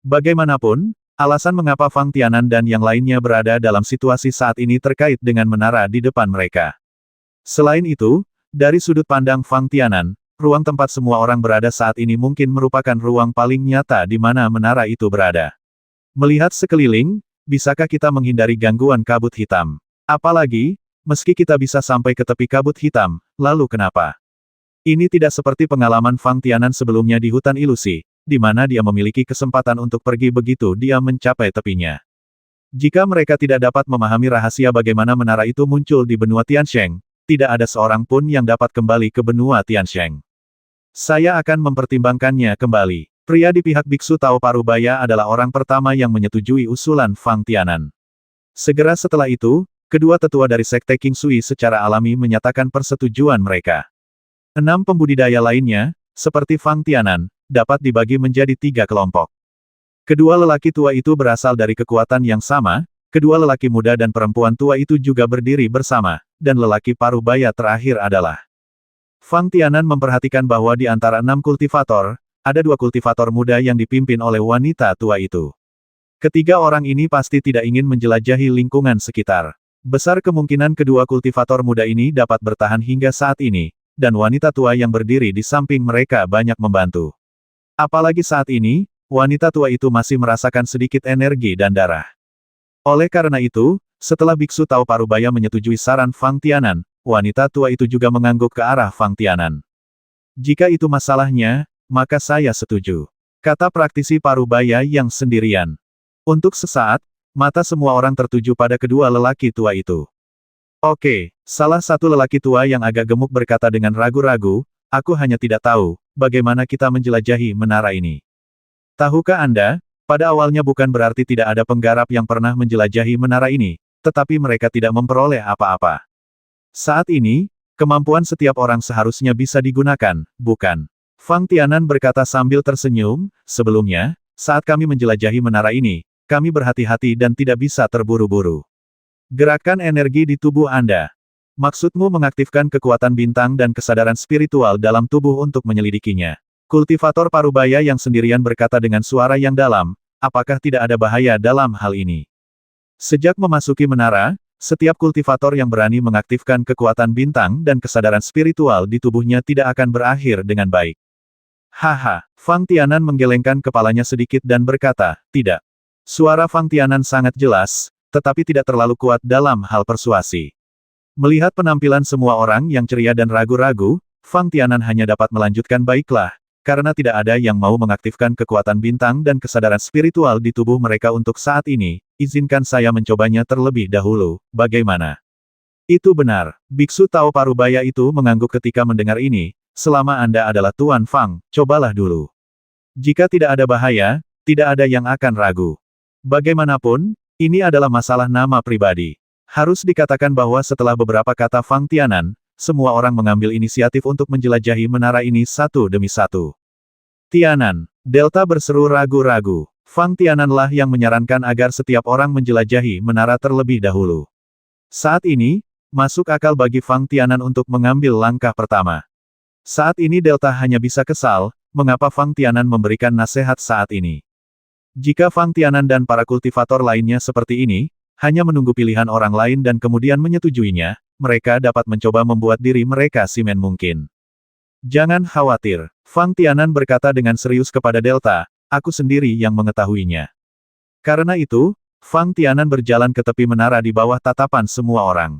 Bagaimanapun, alasan mengapa Fang Tianan dan yang lainnya berada dalam situasi saat ini terkait dengan menara di depan mereka. Selain itu, dari sudut pandang Fang Tianan, ruang tempat semua orang berada saat ini mungkin merupakan ruang paling nyata di mana menara itu berada. Melihat sekeliling, bisakah kita menghindari gangguan kabut hitam? Apalagi, meski kita bisa sampai ke tepi kabut hitam, lalu kenapa? Ini tidak seperti pengalaman Fang Tianan sebelumnya di hutan ilusi, di mana dia memiliki kesempatan untuk pergi begitu dia mencapai tepinya. Jika mereka tidak dapat memahami rahasia bagaimana menara itu muncul di benua Tiansheng, tidak ada seorang pun yang dapat kembali ke benua Tiansheng. Saya akan mempertimbangkannya kembali. Pria di pihak Biksu Tao Parubaya adalah orang pertama yang menyetujui usulan Fang Tianan. Segera setelah itu, kedua tetua dari Sekte King Sui secara alami menyatakan persetujuan mereka. 6 pembudidaya lainnya, seperti Fang Tianan, dapat dibagi menjadi 3 kelompok. Kedua lelaki tua itu berasal dari kekuatan yang sama, kedua lelaki muda dan perempuan tua itu juga berdiri bersama, dan lelaki Parubaya terakhir adalah Fang Tianan memperhatikan bahwa di antara 6 kultivator, ada 2 kultivator muda yang dipimpin oleh wanita tua itu. Ketiga orang ini pasti tidak ingin menjelajahi lingkungan sekitar. Besar kemungkinan kedua kultivator muda ini dapat bertahan hingga saat ini, dan wanita tua yang berdiri di samping mereka banyak membantu. Apalagi saat ini, wanita tua itu masih merasakan sedikit energi dan darah. Oleh karena itu, setelah Biksu Tao Parubaya menyetujui saran Fang Tianan, wanita tua itu juga mengangguk ke arah Fang Tianan. Jika itu masalahnya, maka saya setuju. Kata praktisi Parubaya yang sendirian. Untuk sesaat, mata semua orang tertuju pada kedua lelaki tua itu. Oke, salah satu lelaki tua yang agak gemuk berkata dengan ragu-ragu, aku hanya tidak tahu, bagaimana kita menjelajahi menara ini. Tahukah Anda, pada awalnya bukan berarti tidak ada penggarap yang pernah menjelajahi menara ini, tetapi mereka tidak memperoleh apa-apa. Saat ini, kemampuan setiap orang seharusnya bisa digunakan, bukan? Fang Tianan berkata sambil tersenyum, sebelumnya, saat kami menjelajahi menara ini, kami berhati-hati dan tidak bisa terburu-buru. Gerakan energi di tubuh Anda. Maksudmu mengaktifkan kekuatan bintang dan kesadaran spiritual dalam tubuh untuk menyelidikinya. Kultivator Parubaya yang sendirian berkata dengan suara yang dalam, apakah tidak ada bahaya dalam hal ini? Sejak memasuki menara, setiap kultivator yang berani mengaktifkan kekuatan bintang dan kesadaran spiritual di tubuhnya tidak akan berakhir dengan baik. Haha, Fang Tianan menggelengkan kepalanya sedikit dan berkata, tidak. Suara Fang Tianan sangat jelas, tetapi tidak terlalu kuat dalam hal persuasi. Melihat penampilan semua orang yang ceria dan ragu-ragu, Fang Tianan hanya dapat melanjutkan baiklah, karena tidak ada yang mau mengaktifkan kekuatan bintang dan kesadaran spiritual di tubuh mereka untuk saat ini, izinkan saya mencobanya terlebih dahulu, bagaimana? Itu benar, Biksu Tao Parubaya itu mengangguk ketika mendengar ini, selama Anda adalah Tuan Fang, cobalah dulu. Jika tidak ada bahaya, tidak ada yang akan ragu. Bagaimanapun, ini adalah masalah nama pribadi. Harus dikatakan bahwa setelah beberapa kata Fang Tianan, semua orang mengambil inisiatif untuk menjelajahi menara ini satu demi satu. Tianan, Delta berseru ragu-ragu. Fang Tiananlah yang menyarankan agar setiap orang menjelajahi menara terlebih dahulu. Saat ini, masuk akal bagi Fang Tianan untuk mengambil langkah pertama. Saat ini Delta hanya bisa kesal, mengapa Fang Tianan memberikan nasihat saat ini. Jika Fang Tianan dan para kultivator lainnya seperti ini, hanya menunggu pilihan orang lain dan kemudian menyetujuinya, mereka dapat mencoba membuat diri mereka simen mungkin. Jangan khawatir, Fang Tianan berkata dengan serius kepada Delta, aku sendiri yang mengetahuinya. Karena itu, Fang Tianan berjalan ke tepi menara di bawah tatapan semua orang.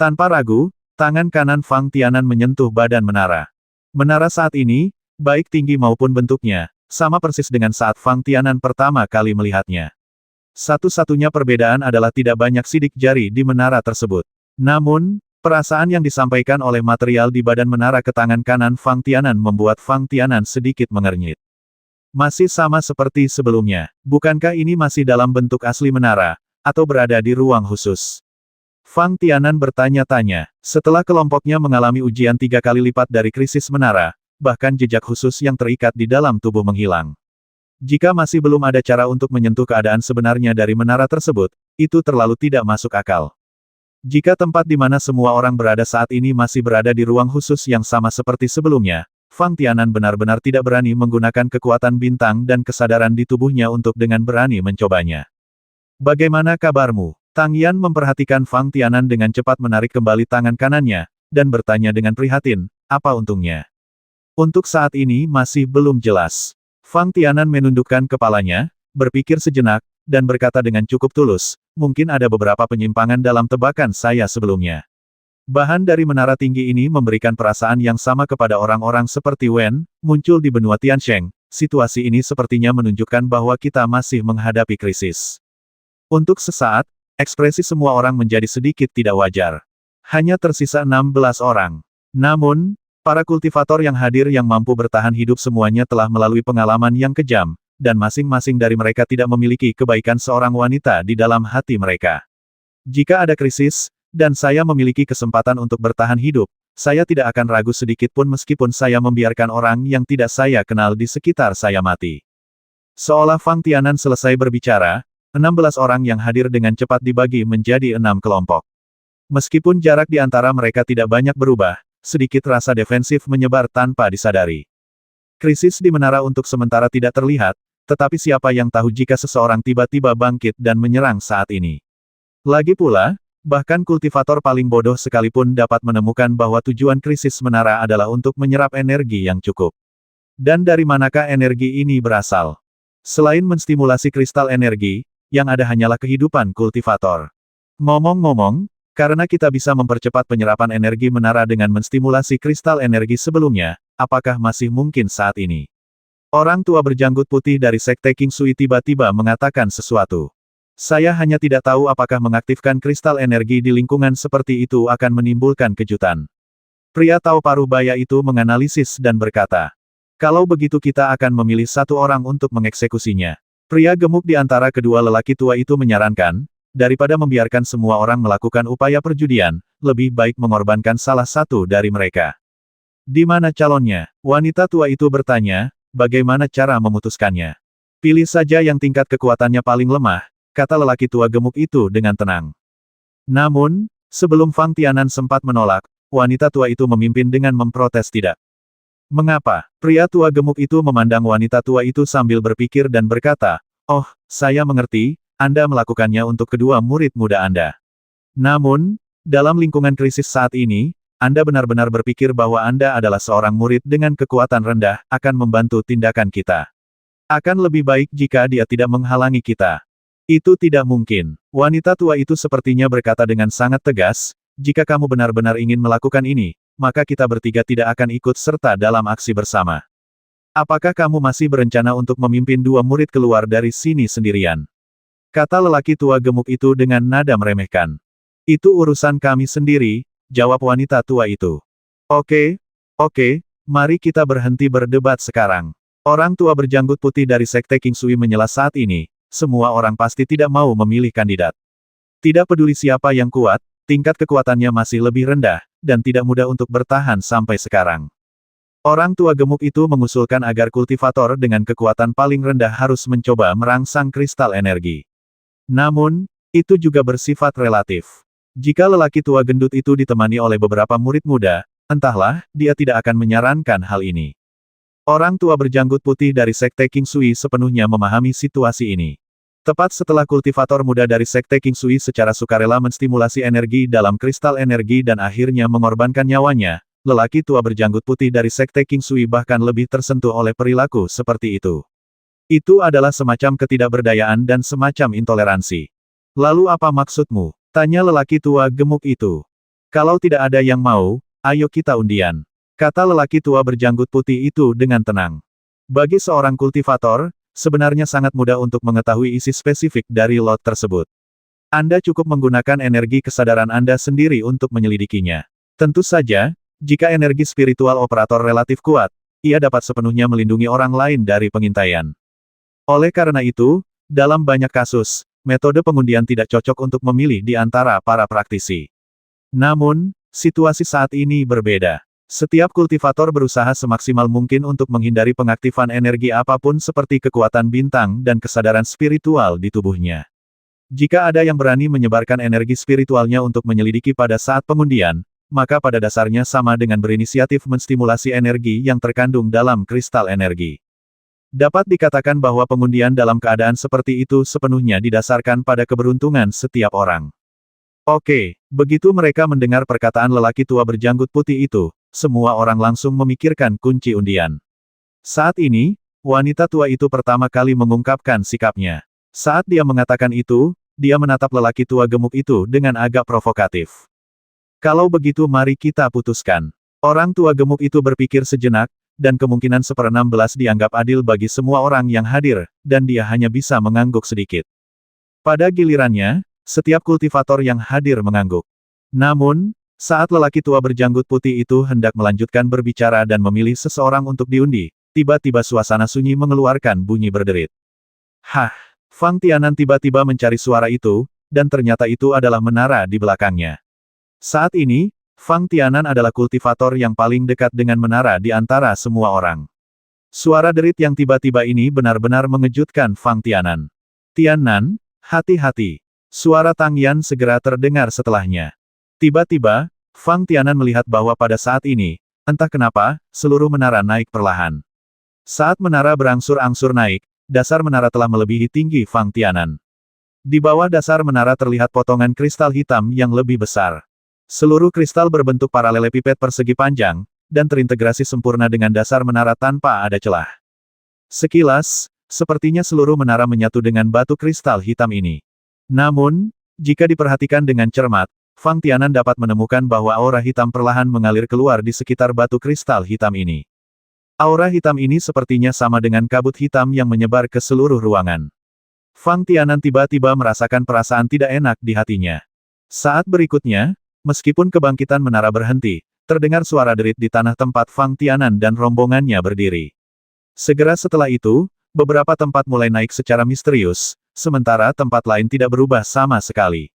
Tanpa ragu, tangan kanan Fang Tianan menyentuh badan menara. Menara saat ini, baik tinggi maupun bentuknya, sama persis dengan saat Fang Tianan pertama kali melihatnya. Satu-satunya perbedaan adalah tidak banyak sidik jari di menara tersebut. Namun, perasaan yang disampaikan oleh material di badan menara ke tangan kanan Fang Tianan membuat Fang Tianan sedikit mengernyit. Masih sama seperti sebelumnya, bukankah ini masih dalam bentuk asli menara, atau berada di ruang khusus? Fang Tianan bertanya-tanya, setelah kelompoknya mengalami ujian 3 kali lipat dari krisis menara, bahkan jejak khusus yang terikat di dalam tubuh menghilang. Jika masih belum ada cara untuk menyentuh keadaan sebenarnya dari menara tersebut, itu terlalu tidak masuk akal. Jika tempat di mana semua orang berada saat ini masih berada di ruang khusus yang sama seperti sebelumnya, Fang Tianan benar-benar tidak berani menggunakan kekuatan bintang dan kesadaran di tubuhnya untuk dengan berani mencobanya. Bagaimana kabarmu? Tang Yan memperhatikan Fang Tianan dengan cepat menarik kembali tangan kanannya, dan bertanya dengan prihatin, apa untungnya? Untuk saat ini masih belum jelas. Fang Tianan menundukkan kepalanya, berpikir sejenak, dan berkata dengan cukup tulus, mungkin ada beberapa penyimpangan dalam tebakan saya sebelumnya. Bahan dari menara tinggi ini memberikan perasaan yang sama kepada orang-orang seperti Wen, muncul di benua Tiansheng. Situasi ini sepertinya menunjukkan bahwa kita masih menghadapi krisis. Untuk sesaat, ekspresi semua orang menjadi sedikit tidak wajar. Hanya tersisa 16 orang. Namun, para kultivator yang hadir yang mampu bertahan hidup semuanya telah melalui pengalaman yang kejam, dan masing-masing dari mereka tidak memiliki kebaikan seorang wanita di dalam hati mereka. Jika ada krisis, dan saya memiliki kesempatan untuk bertahan hidup, saya tidak akan ragu sedikit pun meskipun saya membiarkan orang yang tidak saya kenal di sekitar saya mati. Seolah Fang Tianan selesai berbicara, 16 orang yang hadir dengan cepat dibagi menjadi 6 kelompok. Meskipun jarak di antara mereka tidak banyak berubah, sedikit rasa defensif menyebar tanpa disadari. Krisis di menara untuk sementara tidak terlihat, tetapi siapa yang tahu jika seseorang tiba-tiba bangkit dan menyerang saat ini. Lagi pula, bahkan kultivator paling bodoh sekalipun dapat menemukan bahwa tujuan krisis menara adalah untuk menyerap energi yang cukup. Dan dari manakah energi ini berasal? Selain menstimulasi kristal energi, yang ada hanyalah kehidupan kultivator. Ngomong-ngomong, karena kita bisa mempercepat penyerapan energi menara dengan menstimulasi kristal energi sebelumnya, apakah masih mungkin saat ini? Orang tua berjanggut putih dari Sekte King Sui tiba-tiba mengatakan sesuatu. Saya hanya tidak tahu apakah mengaktifkan kristal energi di lingkungan seperti itu akan menimbulkan kejutan. Pria Tao Paruh Baya itu menganalisis dan berkata, kalau begitu kita akan memilih satu orang untuk mengeksekusinya. Pria gemuk di antara kedua lelaki tua itu menyarankan, daripada membiarkan semua orang melakukan upaya perjudian, lebih baik mengorbankan salah satu dari mereka. Di mana calonnya? Wanita tua itu bertanya, bagaimana cara memutuskannya? Pilih saja yang tingkat kekuatannya paling lemah, kata lelaki tua gemuk itu dengan tenang. Namun, sebelum Fang Tianan sempat menolak, wanita tua itu memimpin dengan memprotes tidak. Mengapa? Pria tua gemuk itu memandang wanita tua itu sambil berpikir dan berkata, oh, saya mengerti, Anda melakukannya untuk kedua murid muda Anda. Namun, dalam lingkungan krisis saat ini, Anda benar-benar berpikir bahwa Anda adalah seorang murid dengan kekuatan rendah, akan membantu tindakan kita. Akan lebih baik jika dia tidak menghalangi kita. Itu tidak mungkin. Wanita tua itu sepertinya berkata dengan sangat tegas, jika kamu benar-benar ingin melakukan ini, maka kita bertiga tidak akan ikut serta dalam aksi bersama. Apakah kamu masih berencana untuk memimpin dua murid keluar dari sini sendirian? Kata lelaki tua gemuk itu dengan nada meremehkan. Itu urusan kami sendiri, jawab wanita tua itu. Oke, mari kita berhenti berdebat sekarang. Orang tua berjanggut putih dari Sekte King Sui menyela saat ini, semua orang pasti tidak mau memilih kandidat. Tidak peduli siapa yang kuat, tingkat kekuatannya masih lebih rendah, dan tidak mudah untuk bertahan sampai sekarang. Orang tua gemuk itu mengusulkan agar kultivator dengan kekuatan paling rendah harus mencoba merangsang kristal energi. Namun, itu juga bersifat relatif. Jika lelaki tua gendut itu ditemani oleh beberapa murid muda, entahlah, dia tidak akan menyarankan hal ini. Orang tua berjanggut putih dari Sekte King Sui sepenuhnya memahami situasi ini. Tepat setelah kultivator muda dari Sekte King Sui secara sukarela menstimulasi energi dalam kristal energi dan akhirnya mengorbankan nyawanya, lelaki tua berjanggut putih dari Sekte King Sui bahkan lebih tersentuh oleh perilaku seperti itu. Itu adalah semacam ketidakberdayaan dan semacam intoleransi. Lalu apa maksudmu? Tanya lelaki tua gemuk itu. Kalau tidak ada yang mau, ayo kita undian. Kata lelaki tua berjanggut putih itu dengan tenang. Bagi seorang kultivator, sebenarnya sangat mudah untuk mengetahui isi spesifik dari lot tersebut. Anda cukup menggunakan energi kesadaran Anda sendiri untuk menyelidikinya. Tentu saja, jika energi spiritual operator relatif kuat, ia dapat sepenuhnya melindungi orang lain dari pengintaian. Oleh karena itu, dalam banyak kasus, metode pengundian tidak cocok untuk memilih di antara para praktisi. Namun, situasi saat ini berbeda. Setiap kultivator berusaha semaksimal mungkin untuk menghindari pengaktifan energi apapun seperti kekuatan bintang dan kesadaran spiritual di tubuhnya. Jika ada yang berani menyebarkan energi spiritualnya untuk menyelidiki pada saat pengundian, maka pada dasarnya sama dengan berinisiatif menstimulasi energi yang terkandung dalam kristal energi. Dapat dikatakan bahwa pengundian dalam keadaan seperti itu sepenuhnya didasarkan pada keberuntungan setiap orang. Oke, begitu mereka mendengar perkataan lelaki tua berjanggut putih itu, semua orang langsung memikirkan kunci undian. Saat ini, wanita tua itu pertama kali mengungkapkan sikapnya. Saat dia mengatakan itu, dia menatap lelaki tua gemuk itu dengan agak provokatif. Kalau begitu mari kita putuskan. Orang tua gemuk itu berpikir sejenak, dan kemungkinan 1/16 dianggap adil bagi semua orang yang hadir, dan dia hanya bisa mengangguk sedikit. Pada gilirannya, setiap kultivator yang hadir mengangguk. Namun, saat lelaki tua berjanggut putih itu hendak melanjutkan berbicara dan memilih seseorang untuk diundi, tiba-tiba suasana sunyi mengeluarkan bunyi berderit. Hah! Fang Tianan tiba-tiba mencari suara itu, dan ternyata itu adalah menara di belakangnya. Saat ini, Fang Tianan adalah kultivator yang paling dekat dengan menara di antara semua orang. Suara derit yang tiba-tiba ini benar-benar mengejutkan Fang Tianan. Tianan, hati-hati! Suara Tang Yan segera terdengar setelahnya. Tiba-tiba, Fang Tianan melihat bahwa pada saat ini, entah kenapa, seluruh menara naik perlahan. Saat menara berangsur-angsur naik, dasar menara telah melebihi tinggi Fang Tianan. Di bawah dasar menara terlihat potongan kristal hitam yang lebih besar. Seluruh kristal berbentuk paralelepiped persegi panjang, dan terintegrasi sempurna dengan dasar menara tanpa ada celah. Sekilas, sepertinya seluruh menara menyatu dengan batu kristal hitam ini. Namun, jika diperhatikan dengan cermat, Fang Tianan dapat menemukan bahwa aura hitam perlahan mengalir keluar di sekitar batu kristal hitam ini. Aura hitam ini sepertinya sama dengan kabut hitam yang menyebar ke seluruh ruangan. Fang Tianan tiba-tiba merasakan perasaan tidak enak di hatinya. Saat berikutnya, meskipun kebangkitan menara berhenti, terdengar suara derit di tanah tempat Fang Tianan dan rombongannya berdiri. Segera setelah itu, beberapa tempat mulai naik secara misterius, sementara tempat lain tidak berubah sama sekali.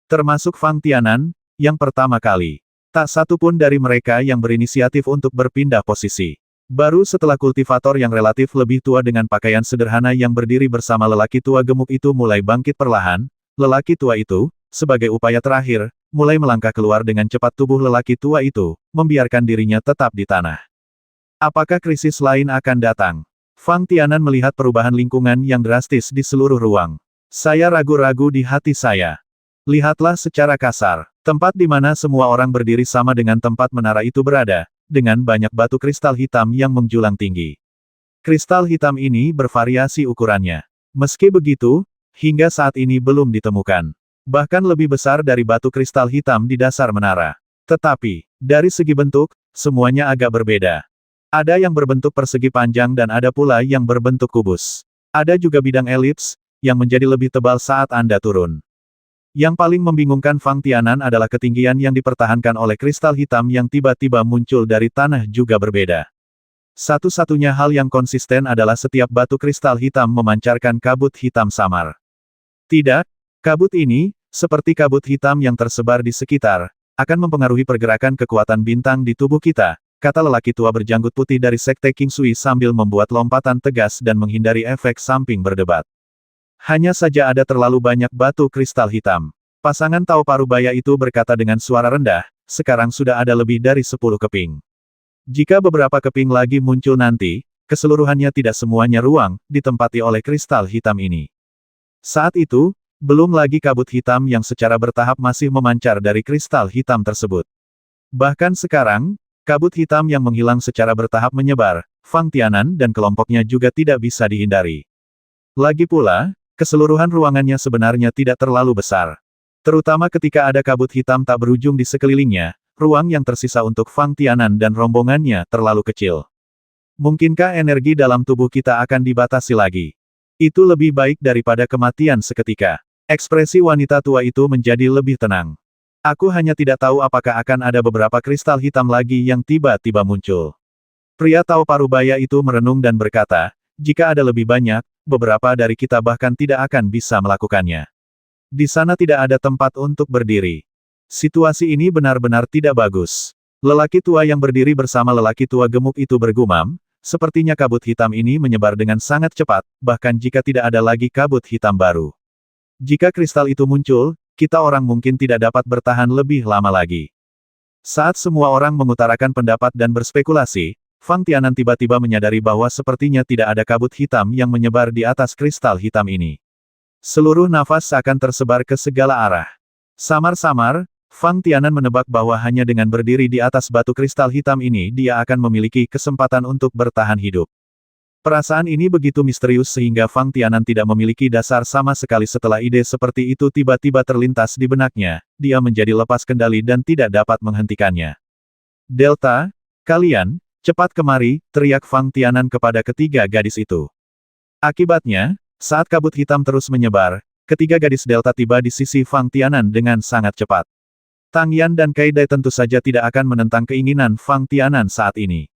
Termasuk Fang Tianan, yang pertama kali. Tak satu pun dari mereka yang berinisiatif untuk berpindah posisi. Baru setelah kultivator yang relatif lebih tua dengan pakaian sederhana yang berdiri bersama lelaki tua gemuk itu mulai bangkit perlahan, lelaki tua itu, sebagai upaya terakhir, mulai melangkah keluar dengan cepat tubuh lelaki tua itu, membiarkan dirinya tetap di tanah. Apakah krisis lain akan datang? Fang Tianan melihat perubahan lingkungan yang drastis di seluruh ruang. Saya ragu-ragu di hati saya. Lihatlah secara kasar, tempat di mana semua orang berdiri sama dengan tempat menara itu berada, dengan banyak batu kristal hitam yang menjulang tinggi. Kristal hitam ini bervariasi ukurannya. Meski begitu, hingga saat ini belum ditemukan. Bahkan lebih besar dari batu kristal hitam di dasar menara. Tetapi, dari segi bentuk, semuanya agak berbeda. Ada yang berbentuk persegi panjang dan ada pula yang berbentuk kubus. Ada juga bidang elips, yang menjadi lebih tebal saat Anda turun. Yang paling membingungkan Fang Tianan adalah ketinggian yang dipertahankan oleh kristal hitam yang tiba-tiba muncul dari tanah juga berbeda. Satu-satunya hal yang konsisten adalah setiap batu kristal hitam memancarkan kabut hitam samar. Tidak, kabut ini, seperti kabut hitam yang tersebar di sekitar, akan mempengaruhi pergerakan kekuatan bintang di tubuh kita, kata lelaki tua berjanggut putih dari Sekte King Sui sambil membuat lompatan tegas dan menghindari efek samping berdebat. Hanya saja ada terlalu banyak batu kristal hitam. Pasangan Tao Parubaya itu berkata dengan suara rendah, sekarang sudah ada lebih dari 10 keping. Jika beberapa keping lagi muncul nanti, keseluruhannya tidak semuanya ruang, ditempati oleh kristal hitam ini. Saat itu, belum lagi kabut hitam yang secara bertahap masih memancar dari kristal hitam tersebut. Bahkan sekarang, kabut hitam yang menghilang secara bertahap menyebar, Fang Tianan dan kelompoknya juga tidak bisa dihindari. Lagi pula, keseluruhan ruangannya sebenarnya tidak terlalu besar. Terutama ketika ada kabut hitam tak berujung di sekelilingnya, ruang yang tersisa untuk Fang Tianan dan rombongannya terlalu kecil. Mungkinkah energi dalam tubuh kita akan dibatasi lagi? Itu lebih baik daripada kematian seketika. Ekspresi wanita tua itu menjadi lebih tenang. Aku hanya tidak tahu apakah akan ada beberapa kristal hitam lagi yang tiba-tiba muncul. Pria Tao Parubaya itu merenung dan berkata, jika ada lebih banyak, beberapa dari kita bahkan tidak akan bisa melakukannya. Di sana tidak ada tempat untuk berdiri. Situasi ini benar-benar tidak bagus. Lelaki tua yang berdiri bersama lelaki tua gemuk itu bergumam, sepertinya kabut hitam ini menyebar dengan sangat cepat, bahkan jika tidak ada lagi kabut hitam baru. Jika kristal itu muncul, kita orang mungkin tidak dapat bertahan lebih lama lagi. Saat semua orang mengutarakan pendapat dan berspekulasi, Fang Tianan tiba-tiba menyadari bahwa sepertinya tidak ada kabut hitam yang menyebar di atas kristal hitam ini. Seluruh nafas akan tersebar ke segala arah. Samar-samar, Fang Tianan menebak bahwa hanya dengan berdiri di atas batu kristal hitam ini dia akan memiliki kesempatan untuk bertahan hidup. Perasaan ini begitu misterius sehingga Fang Tianan tidak memiliki dasar sama sekali. Setelah ide seperti itu tiba-tiba terlintas di benaknya, dia menjadi lepas kendali dan tidak dapat menghentikannya. Delta, kalian, cepat kemari, teriak Fang Tianan kepada ketiga gadis itu. Akibatnya, saat kabut hitam terus menyebar, ketiga gadis Delta tiba di sisi Fang Tianan dengan sangat cepat. Tang Yan dan Kai Dai tentu saja tidak akan menentang keinginan Fang Tianan saat ini.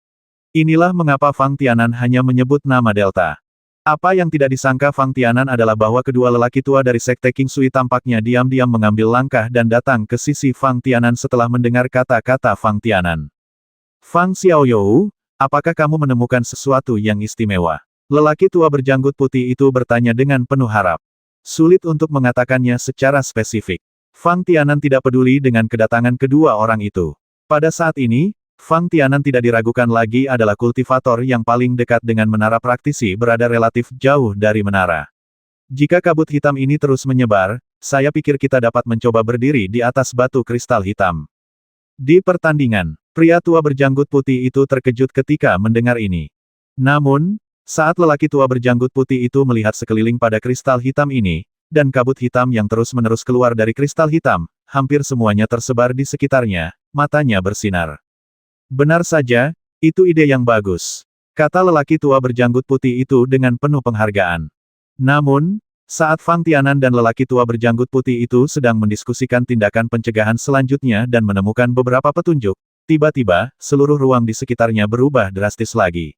Inilah mengapa Fang Tianan hanya menyebut nama Delta. Apa yang tidak disangka Fang Tianan adalah bahwa kedua lelaki tua dari Sekte King Sui tampaknya diam-diam mengambil langkah dan datang ke sisi Fang Tianan setelah mendengar kata-kata Fang Tianan. Fang Xiaoyou, apakah kamu menemukan sesuatu yang istimewa? Lelaki tua berjanggut putih itu bertanya dengan penuh harap. Sulit untuk mengatakannya secara spesifik. Fang Tianan tidak peduli dengan kedatangan kedua orang itu. Pada saat ini, Fang Tianan tidak diragukan lagi adalah kultivator yang paling dekat dengan menara praktisi berada relatif jauh dari menara. Jika kabut hitam ini terus menyebar, saya pikir kita dapat mencoba berdiri di atas batu kristal hitam. Di pertandingan, pria tua berjanggut putih itu terkejut ketika mendengar ini. Namun, saat lelaki tua berjanggut putih itu melihat sekeliling pada kristal hitam ini, dan kabut hitam yang terus-menerus keluar dari kristal hitam, hampir semuanya tersebar di sekitarnya, matanya bersinar. Benar saja, itu ide yang bagus, kata lelaki tua berjanggut putih itu dengan penuh penghargaan. Namun, saat Fang Tianan dan lelaki tua berjanggut putih itu sedang mendiskusikan tindakan pencegahan selanjutnya dan menemukan beberapa petunjuk, tiba-tiba, seluruh ruang di sekitarnya berubah drastis lagi.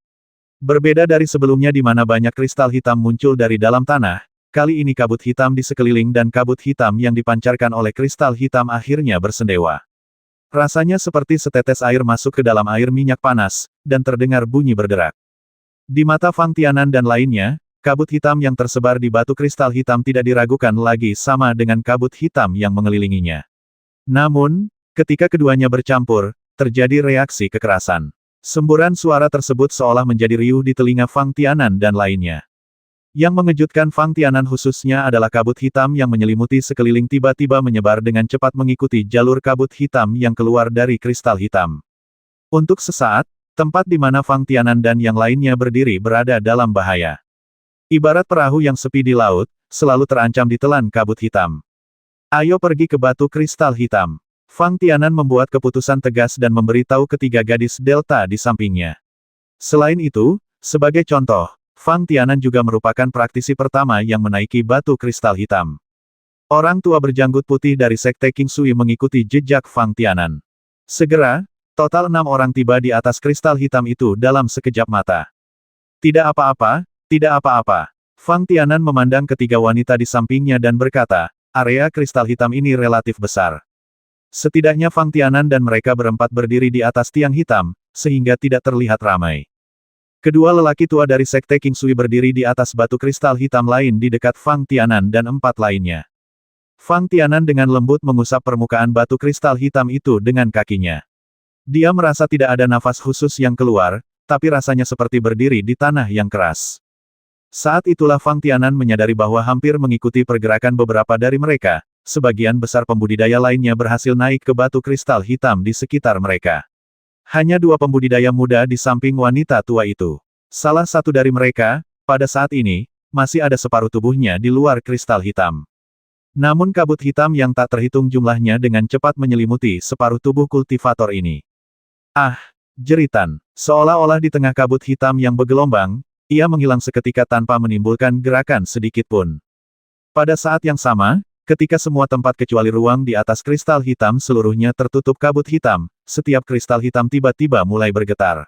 Berbeda dari sebelumnya di mana banyak kristal hitam muncul dari dalam tanah, kali ini kabut hitam di sekeliling dan kabut hitam yang dipancarkan oleh kristal hitam akhirnya bersendewa. Rasanya seperti setetes air masuk ke dalam air minyak panas, dan terdengar bunyi berderak. Di mata Fang Tianan dan lainnya, kabut hitam yang tersebar di batu kristal hitam tidak diragukan lagi sama dengan kabut hitam yang mengelilinginya. Namun, ketika keduanya bercampur, terjadi reaksi kekerasan. Semburan suara tersebut seolah menjadi riuh di telinga Fang Tianan dan lainnya. Yang mengejutkan Fang Tianan khususnya adalah kabut hitam yang menyelimuti sekeliling tiba-tiba menyebar dengan cepat mengikuti jalur kabut hitam yang keluar dari kristal hitam. Untuk sesaat, tempat di mana Fang Tianan dan yang lainnya berdiri berada dalam bahaya. Ibarat perahu yang sepi di laut, selalu terancam ditelan kabut hitam. Ayo pergi ke batu kristal hitam. Fang Tianan membuat keputusan tegas dan memberitahu ketiga gadis Delta di sampingnya. Selain itu, sebagai contoh, Fang Tianan juga merupakan praktisi pertama yang menaiki batu kristal hitam. Orang tua berjanggut putih dari Sekte King Sui mengikuti jejak Fang Tianan. Segera, total 6 orang tiba di atas kristal hitam itu dalam sekejap mata. Tidak apa-apa, tidak apa-apa. Fang Tianan memandang ketiga wanita di sampingnya dan berkata, area kristal hitam ini relatif besar. Setidaknya Fang Tianan dan mereka berempat berdiri di atas tiang hitam, sehingga tidak terlihat ramai. Kedua lelaki tua dari Sekte King Sui berdiri di atas batu kristal hitam lain di dekat Fang Tianan dan 4 lainnya. Fang Tianan dengan lembut mengusap permukaan batu kristal hitam itu dengan kakinya. Dia merasa tidak ada nafas khusus yang keluar, tapi rasanya seperti berdiri di tanah yang keras. Saat itulah Fang Tianan menyadari bahwa hampir mengikuti pergerakan beberapa dari mereka, sebagian besar pembudidaya lainnya berhasil naik ke batu kristal hitam di sekitar mereka. Hanya dua pembudidaya muda di samping wanita tua itu. Salah satu dari mereka, pada saat ini, masih ada separuh tubuhnya di luar kristal hitam. Namun kabut hitam yang tak terhitung jumlahnya dengan cepat menyelimuti separuh tubuh kultivator ini. Ah! Jeritan. Seolah-olah di tengah kabut hitam yang bergelombang, ia menghilang seketika tanpa menimbulkan gerakan sedikit pun. Pada saat yang sama, ketika semua tempat kecuali ruang di atas kristal hitam seluruhnya tertutup kabut hitam, setiap kristal hitam tiba-tiba mulai bergetar.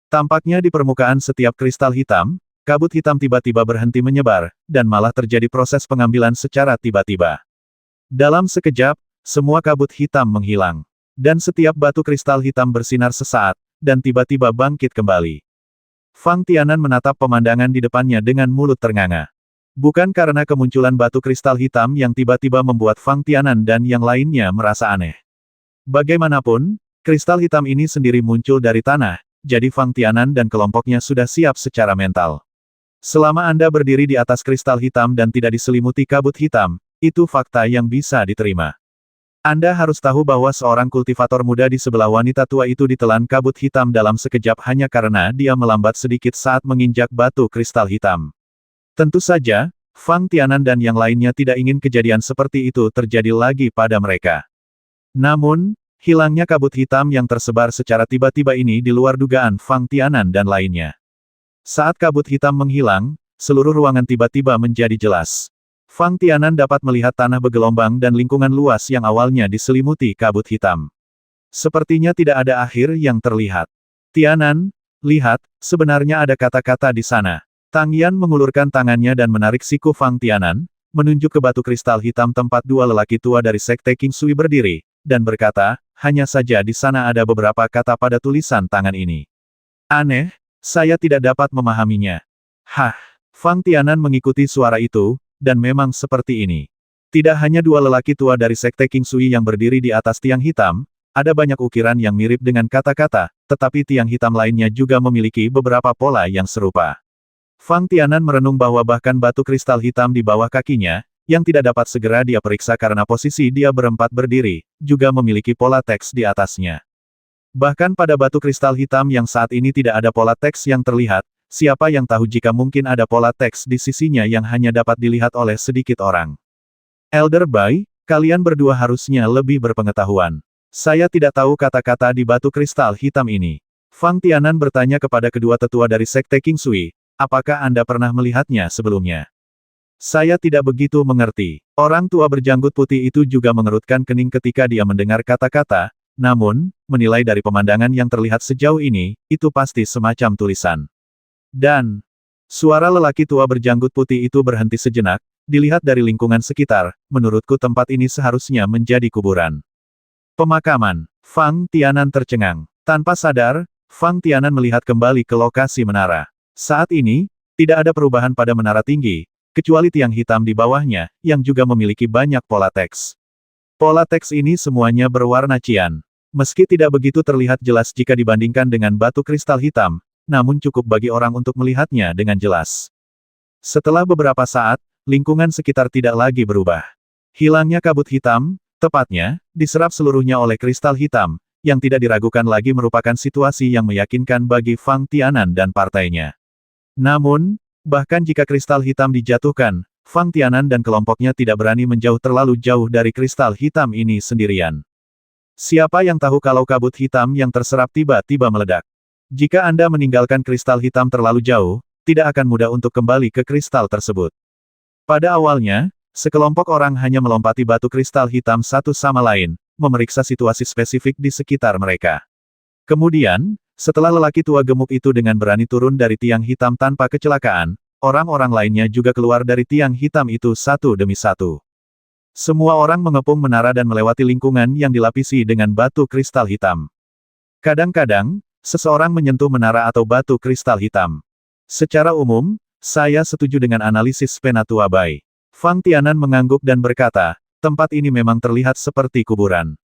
Tampaknya di permukaan setiap kristal hitam, kabut hitam tiba-tiba berhenti menyebar, dan malah terjadi proses pengambilan secara tiba-tiba. Dalam sekejap, semua kabut hitam menghilang. Dan setiap batu kristal hitam bersinar sesaat, dan tiba-tiba bangkit kembali. Fang Tianan menatap pemandangan di depannya dengan mulut ternganga. Bukan karena kemunculan batu kristal hitam yang tiba-tiba membuat Fang Tianan dan yang lainnya merasa aneh. Bagaimanapun, kristal hitam ini sendiri muncul dari tanah, jadi Fang Tianan dan kelompoknya sudah siap secara mental. Selama Anda berdiri di atas kristal hitam dan tidak diselimuti kabut hitam, itu fakta yang bisa diterima. Anda harus tahu bahwa seorang kultivator muda di sebelah wanita tua itu ditelan kabut hitam dalam sekejap hanya karena dia melambat sedikit saat menginjak batu kristal hitam. Tentu saja, Fang Tianan dan yang lainnya tidak ingin kejadian seperti itu terjadi lagi pada mereka. Namun, hilangnya kabut hitam yang tersebar secara tiba-tiba ini di luar dugaan Fang Tianan dan lainnya. Saat kabut hitam menghilang, seluruh ruangan tiba-tiba menjadi jelas. Fang Tianan dapat melihat tanah bergelombang dan lingkungan luas yang awalnya diselimuti kabut hitam. Sepertinya tidak ada akhir yang terlihat. Tianan, lihat, sebenarnya ada kata-kata di sana. Tang Yan mengulurkan tangannya dan menarik siku Fang Tianan, menunjuk ke batu kristal hitam tempat dua lelaki tua dari Sekte King Sui berdiri, dan berkata, hanya saja di sana ada beberapa kata pada tulisan tangan ini. Aneh, saya tidak dapat memahaminya. Hah, Fang Tianan mengikuti suara itu, dan memang seperti ini. Tidak hanya dua lelaki tua dari Sekte King Sui yang berdiri di atas tiang hitam, ada banyak ukiran yang mirip dengan kata-kata, tetapi tiang hitam lainnya juga memiliki beberapa pola yang serupa. Fang Tianan merenung bahwa bahkan batu kristal hitam di bawah kakinya, yang tidak dapat segera dia periksa karena posisi dia berempat berdiri, juga memiliki pola teks di atasnya. Bahkan pada batu kristal hitam yang saat ini tidak ada pola teks yang terlihat, siapa yang tahu jika mungkin ada pola teks di sisinya yang hanya dapat dilihat oleh sedikit orang. Elder Bai, kalian berdua harusnya lebih berpengetahuan. Saya tidak tahu kata-kata di batu kristal hitam ini. Fang Tianan bertanya kepada kedua tetua dari Sekte King Sui, apakah Anda pernah melihatnya sebelumnya? Saya tidak begitu mengerti. Orang tua berjanggut putih itu juga mengerutkan kening ketika dia mendengar kata-kata, namun, menilai dari pemandangan yang terlihat sejauh ini, itu pasti semacam tulisan. Dan, suara lelaki tua berjanggut putih itu berhenti sejenak, dilihat dari lingkungan sekitar, menurutku tempat ini seharusnya menjadi kuburan. Pemakaman. Fang Tianan tercengang. Tanpa sadar, Fang Tianan melihat kembali ke lokasi menara. Saat ini, tidak ada perubahan pada menara tinggi, kecuali tiang hitam di bawahnya, yang juga memiliki banyak pola teks. Pola teks ini semuanya berwarna cian. Meski tidak begitu terlihat jelas jika dibandingkan dengan batu kristal hitam, namun cukup bagi orang untuk melihatnya dengan jelas. Setelah beberapa saat, lingkungan sekitar tidak lagi berubah. Hilangnya kabut hitam, tepatnya, diserap seluruhnya oleh kristal hitam, yang tidak diragukan lagi merupakan situasi yang meyakinkan bagi Fang Tianan dan partainya. Namun, bahkan jika kristal hitam dijatuhkan, Fang Tianan dan kelompoknya tidak berani menjauh terlalu jauh dari kristal hitam ini sendirian. Siapa yang tahu kalau kabut hitam yang terserap tiba-tiba meledak? Jika Anda meninggalkan kristal hitam terlalu jauh, tidak akan mudah untuk kembali ke kristal tersebut. Pada awalnya, sekelompok orang hanya melompati batu kristal hitam satu sama lain, memeriksa situasi spesifik di sekitar mereka. Kemudian, setelah lelaki tua gemuk itu dengan berani turun dari tiang hitam tanpa kecelakaan, orang-orang lainnya juga keluar dari tiang hitam itu satu demi satu. Semua orang mengepung menara dan melewati lingkungan yang dilapisi dengan batu kristal hitam. Kadang-kadang, seseorang menyentuh menara atau batu kristal hitam. Secara umum, saya setuju dengan analisis Penatua Bai. Fang Tianan mengangguk dan berkata, tempat ini memang terlihat seperti kuburan.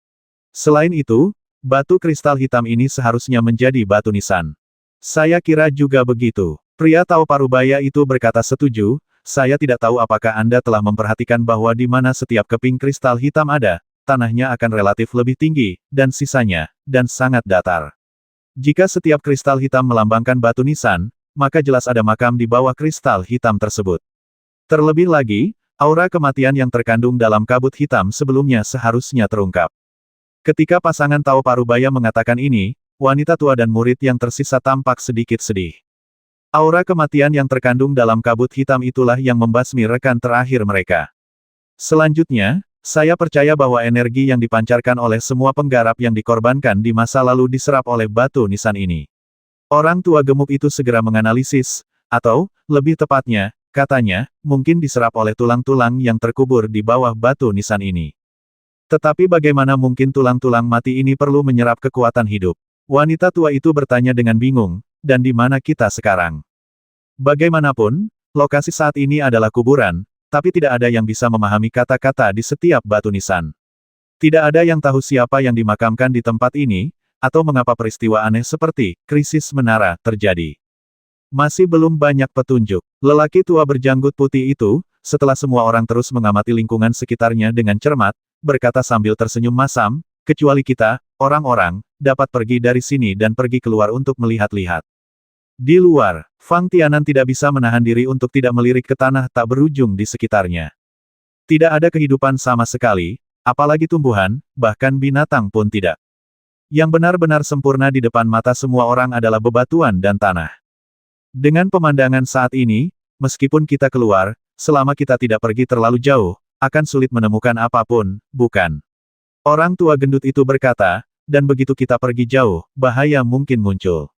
Selain itu, Batu kristal hitam ini seharusnya menjadi batu nisan. Saya kira juga begitu. Pria Tao Parubaya itu berkata setuju, saya tidak tahu apakah Anda telah memperhatikan bahwa di mana setiap keping kristal hitam ada, tanahnya akan relatif lebih tinggi, dan sisanya, dan sangat datar. Jika setiap kristal hitam melambangkan batu nisan, maka jelas ada makam di bawah kristal hitam tersebut. Terlebih lagi, aura kematian yang terkandung dalam kabut hitam sebelumnya seharusnya terungkap. Ketika pasangan Tao Parubaya mengatakan ini, wanita tua dan murid yang tersisa tampak sedikit sedih. Aura kematian yang terkandung dalam kabut hitam itulah yang membasmi rekan terakhir mereka. Selanjutnya, saya percaya bahwa energi yang dipancarkan oleh semua penggarap yang dikorbankan di masa lalu diserap oleh batu nisan ini. Orang tua gemuk itu segera menganalisis, atau, lebih tepatnya, katanya, mungkin diserap oleh tulang-tulang yang terkubur di bawah batu nisan ini. Tetapi bagaimana mungkin tulang-tulang mati ini perlu menyerap kekuatan hidup? Wanita tua itu bertanya dengan bingung, dan di mana kita sekarang? Bagaimanapun, lokasi saat ini adalah kuburan, tapi tidak ada yang bisa memahami kata-kata di setiap batu nisan. Tidak ada yang tahu siapa yang dimakamkan di tempat ini, atau mengapa peristiwa aneh seperti krisis menara terjadi. Masih belum banyak petunjuk. Lelaki tua berjanggut putih itu, setelah semua orang terus mengamati lingkungan sekitarnya dengan cermat, berkata sambil tersenyum masam, kecuali kita, orang-orang, dapat pergi dari sini dan pergi keluar untuk melihat-lihat. Di luar, Fang Tianan tidak bisa menahan diri untuk tidak melirik ke tanah tak berujung di sekitarnya. Tidak ada kehidupan sama sekali, apalagi tumbuhan, bahkan binatang pun tidak. Yang benar-benar sempurna di depan mata semua orang adalah bebatuan dan tanah. Dengan pemandangan saat ini, meskipun kita keluar, selama kita tidak pergi terlalu jauh, akan sulit menemukan apapun, bukan? Orang tua gendut itu berkata, dan begitu kita pergi jauh, bahaya mungkin muncul.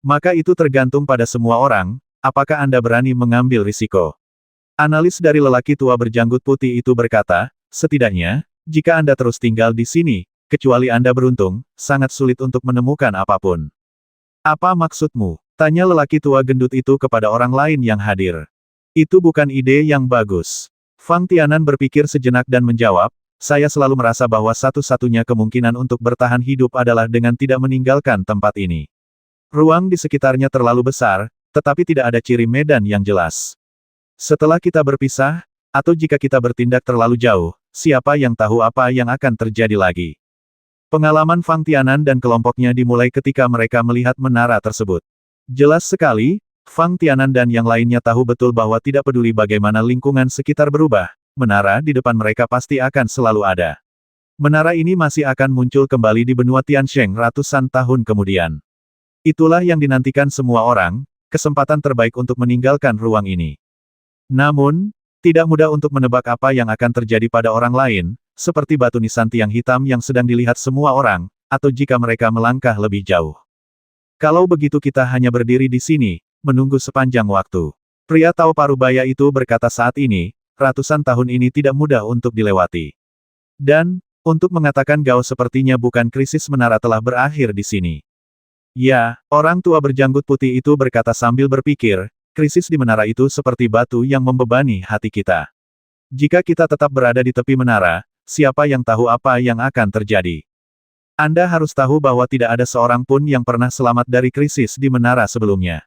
Maka itu tergantung pada semua orang, apakah Anda berani mengambil risiko. Analis dari lelaki tua berjanggut putih itu berkata, setidaknya, jika Anda terus tinggal di sini, kecuali Anda beruntung, sangat sulit untuk menemukan apapun. Apa maksudmu? Tanya lelaki tua gendut itu kepada orang lain yang hadir. Itu bukan ide yang bagus. Fang Tianan berpikir sejenak dan menjawab, saya selalu merasa bahwa satu-satunya kemungkinan untuk bertahan hidup adalah dengan tidak meninggalkan tempat ini. Ruang di sekitarnya terlalu besar, tetapi tidak ada ciri medan yang jelas. Setelah kita berpisah, atau jika kita bertindak terlalu jauh, siapa yang tahu apa yang akan terjadi lagi. Pengalaman Fang Tianan dan kelompoknya dimulai ketika mereka melihat menara tersebut. Jelas sekali, Fang Tianan dan yang lainnya tahu betul bahwa tidak peduli bagaimana lingkungan sekitar berubah, menara di depan mereka pasti akan selalu ada. Menara ini masih akan muncul kembali di benua Tiansheng ratusan tahun kemudian. Itulah yang dinantikan semua orang, kesempatan terbaik untuk meninggalkan ruang ini. Namun, tidak mudah untuk menebak apa yang akan terjadi pada orang lain, seperti batu nisan tiang hitam yang sedang dilihat semua orang, atau jika mereka melangkah lebih jauh. Kalau begitu kita hanya berdiri di sini, menunggu sepanjang waktu. Pria Tao Parubaya itu berkata saat ini, ratusan tahun ini tidak mudah untuk dilewati. Dan, untuk mengatakan Gao sepertinya bukan krisis menara telah berakhir di sini. Ya, orang tua berjanggut putih itu berkata sambil berpikir, krisis di menara itu seperti batu yang membebani hati kita. Jika kita tetap berada di tepi menara, siapa yang tahu apa yang akan terjadi? Anda harus tahu bahwa tidak ada seorang pun yang pernah selamat dari krisis di menara sebelumnya.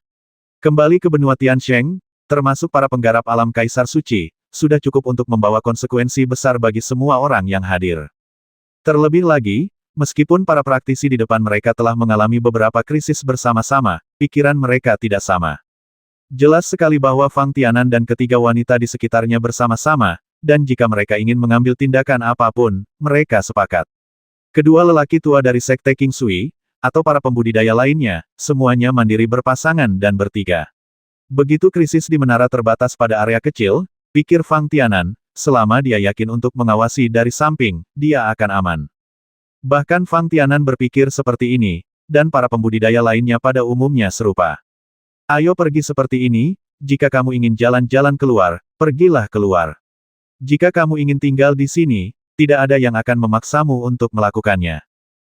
Kembali ke benua Tiansheng, termasuk para penggarap alam Kaisar Suci, sudah cukup untuk membawa konsekuensi besar bagi semua orang yang hadir. Terlebih lagi, meskipun para praktisi di depan mereka telah mengalami beberapa krisis bersama-sama, pikiran mereka tidak sama. Jelas sekali bahwa Fang Tianan dan ketiga wanita di sekitarnya bersama-sama, dan jika mereka ingin mengambil tindakan apapun, mereka sepakat. Kedua lelaki tua dari Sekte King Sui, atau para pembudidaya lainnya, semuanya mandiri berpasangan dan bertiga. Begitu krisis di menara terbatas pada area kecil, pikir Fang Tianan, selama dia yakin untuk mengawasi dari samping, dia akan aman. Bahkan Fang Tianan berpikir seperti ini, dan para pembudidaya lainnya pada umumnya serupa. Ayo pergi seperti ini, jika kamu ingin jalan-jalan keluar, pergilah keluar. Jika kamu ingin tinggal di sini, tidak ada yang akan memaksamu untuk melakukannya.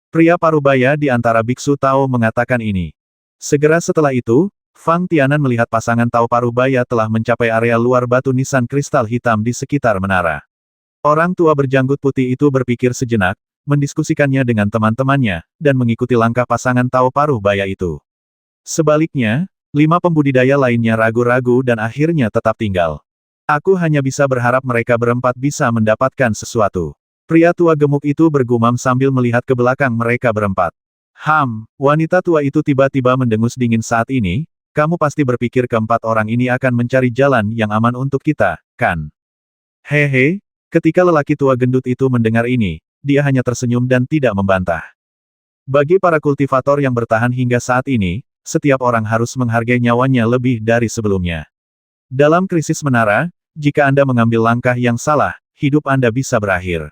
Pria parubaya di antara biksu Tao mengatakan ini. Segera setelah itu, Fang Tianan melihat pasangan Tao parubaya telah mencapai area luar batu nisan kristal hitam di sekitar menara. Orang tua berjanggut putih itu berpikir sejenak, mendiskusikannya dengan teman-temannya, dan mengikuti langkah pasangan Tao Paruh Baya itu. Sebaliknya, 5 pembudidaya lainnya ragu-ragu dan akhirnya tetap tinggal. Aku hanya bisa berharap mereka berempat bisa mendapatkan sesuatu. Pria tua gemuk itu bergumam sambil melihat ke belakang mereka berempat. Wanita tua itu tiba-tiba mendengus dingin saat ini, kamu pasti berpikir keempat orang ini akan mencari jalan yang aman untuk kita, kan? Hehe, ketika lelaki tua gendut itu mendengar ini, dia hanya tersenyum dan tidak membantah. Bagi para kultivator yang bertahan hingga saat ini, setiap orang harus menghargai nyawanya lebih dari sebelumnya. Dalam krisis menara, jika Anda mengambil langkah yang salah, hidup Anda bisa berakhir.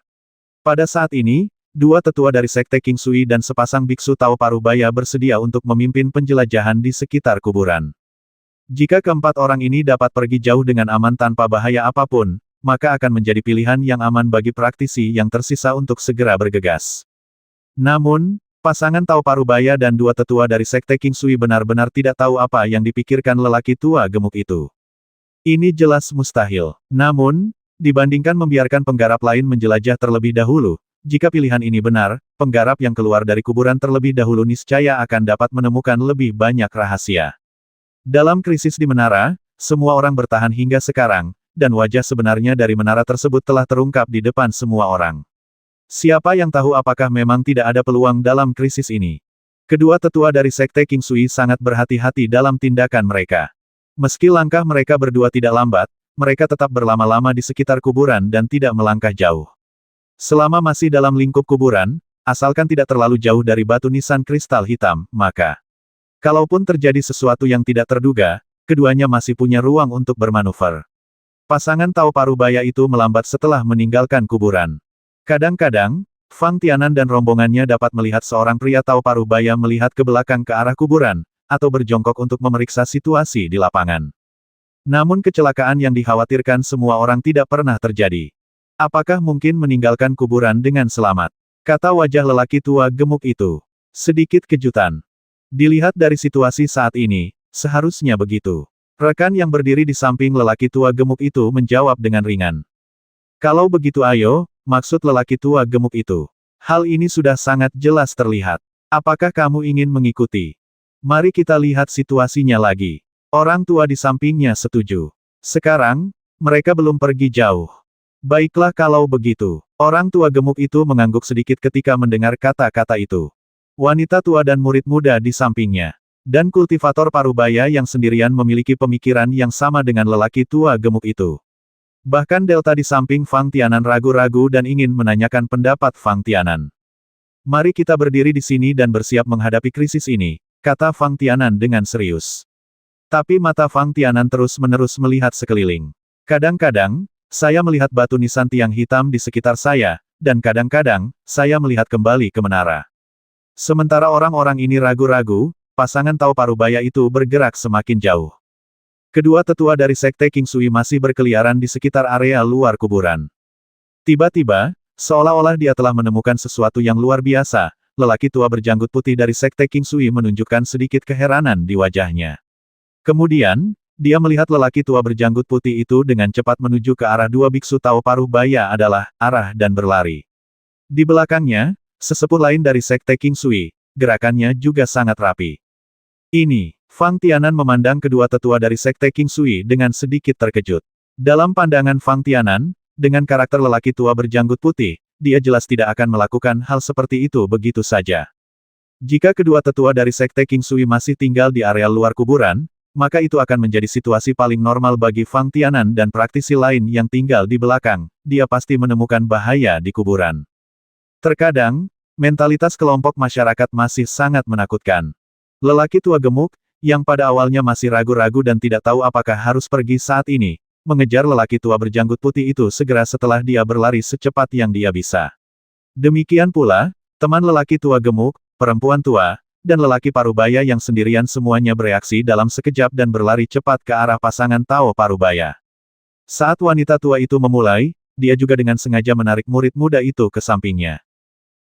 Pada saat ini, 2 tetua dari Sekte King Sui dan sepasang biksu Tao Paruh Baya bersedia untuk memimpin penjelajahan di sekitar kuburan. Jika keempat orang ini dapat pergi jauh dengan aman tanpa bahaya apapun, maka akan menjadi pilihan yang aman bagi praktisi yang tersisa untuk segera bergegas. Namun, pasangan Tao Paruh Baya dan 2 tetua dari Sekte King Sui benar-benar tidak tahu apa yang dipikirkan lelaki tua gemuk itu. Ini jelas mustahil. Namun, dibandingkan membiarkan penggarap lain menjelajah terlebih dahulu, jika pilihan ini benar, penggarap yang keluar dari kuburan terlebih dahulu niscaya akan dapat menemukan lebih banyak rahasia. Dalam krisis di menara, semua orang bertahan hingga sekarang, dan wajah sebenarnya dari menara tersebut telah terungkap di depan semua orang. Siapa yang tahu apakah memang tidak ada peluang dalam krisis ini? Kedua tetua dari Sekte King Sui sangat berhati-hati dalam tindakan mereka. Meski langkah mereka berdua tidak lambat, mereka tetap berlama-lama di sekitar kuburan dan tidak melangkah jauh. Selama masih dalam lingkup kuburan, asalkan tidak terlalu jauh dari batu nisan kristal hitam, maka kalaupun terjadi sesuatu yang tidak terduga, keduanya masih punya ruang untuk bermanuver. Pasangan Tao Paruh Baya itu melambat setelah meninggalkan kuburan. Kadang-kadang, Fang Tianan dan rombongannya dapat melihat seorang pria Tao Paruh Baya melihat ke belakang ke arah kuburan, atau berjongkok untuk memeriksa situasi di lapangan. Namun kecelakaan yang dikhawatirkan semua orang tidak pernah terjadi. Apakah mungkin meninggalkan kuburan dengan selamat? Kata wajah lelaki tua gemuk itu. Sedikit kejutan. Dilihat dari situasi saat ini, seharusnya begitu. Rekan yang berdiri di samping lelaki tua gemuk itu menjawab dengan ringan. Kalau begitu ayo, maksud lelaki tua gemuk itu. Hal ini sudah sangat jelas terlihat. Apakah kamu ingin mengikuti? Mari kita lihat situasinya lagi. Orang tua di sampingnya setuju. Sekarang, mereka belum pergi jauh. Baiklah kalau begitu. Orang tua gemuk itu mengangguk sedikit ketika mendengar kata-kata itu. Wanita tua dan murid muda di sampingnya. Dan kultivator Parubaya yang sendirian memiliki pemikiran yang sama dengan lelaki tua gemuk itu. Bahkan Delta di samping Fang Tianan ragu-ragu dan ingin menanyakan pendapat Fang Tianan. Mari kita berdiri di sini dan bersiap menghadapi krisis ini, kata Fang Tianan dengan serius. Tapi mata Fang Tianan terus-menerus melihat sekeliling. Kadang-kadang, saya melihat batu nisan tiang hitam di sekitar saya, dan kadang-kadang, saya melihat kembali ke menara. Sementara orang-orang ini ragu-ragu, pasangan Tao Parubaya itu bergerak semakin jauh. Kedua tetua dari Sekte King Sui masih berkeliaran di sekitar area luar kuburan. Tiba-tiba, seolah-olah dia telah menemukan sesuatu yang luar biasa, lelaki tua berjanggut putih dari Sekte King Sui menunjukkan sedikit keheranan di wajahnya. Kemudian, dia melihat lelaki tua berjanggut putih itu dengan cepat menuju ke arah dua biksu Tao Parubaya adalah, arah dan berlari. Di belakangnya, sesepuh lain dari Sekte King Sui, gerakannya juga sangat rapi. Ini, Fang Tianan memandang kedua tetua dari Sekte King Sui dengan sedikit terkejut. Dalam pandangan Fang Tianan, dengan karakter lelaki tua berjanggut putih, dia jelas tidak akan melakukan hal seperti itu begitu saja. Jika kedua tetua dari Sekte King Sui masih tinggal di area luar kuburan, maka itu akan menjadi situasi paling normal bagi Fang Tianan dan praktisi lain yang tinggal di belakang, dia pasti menemukan bahaya di kuburan. Terkadang, mentalitas kelompok masyarakat masih sangat menakutkan. Lelaki tua gemuk, yang pada awalnya masih ragu-ragu dan tidak tahu apakah harus pergi saat ini, mengejar lelaki tua berjanggut putih itu segera setelah dia berlari secepat yang dia bisa. Demikian pula, teman lelaki tua gemuk, perempuan tua, dan lelaki Parubaya yang sendirian semuanya bereaksi dalam sekejap dan berlari cepat ke arah pasangan Tao Parubaya. Saat wanita tua itu memulai, dia juga dengan sengaja menarik murid muda itu ke sampingnya.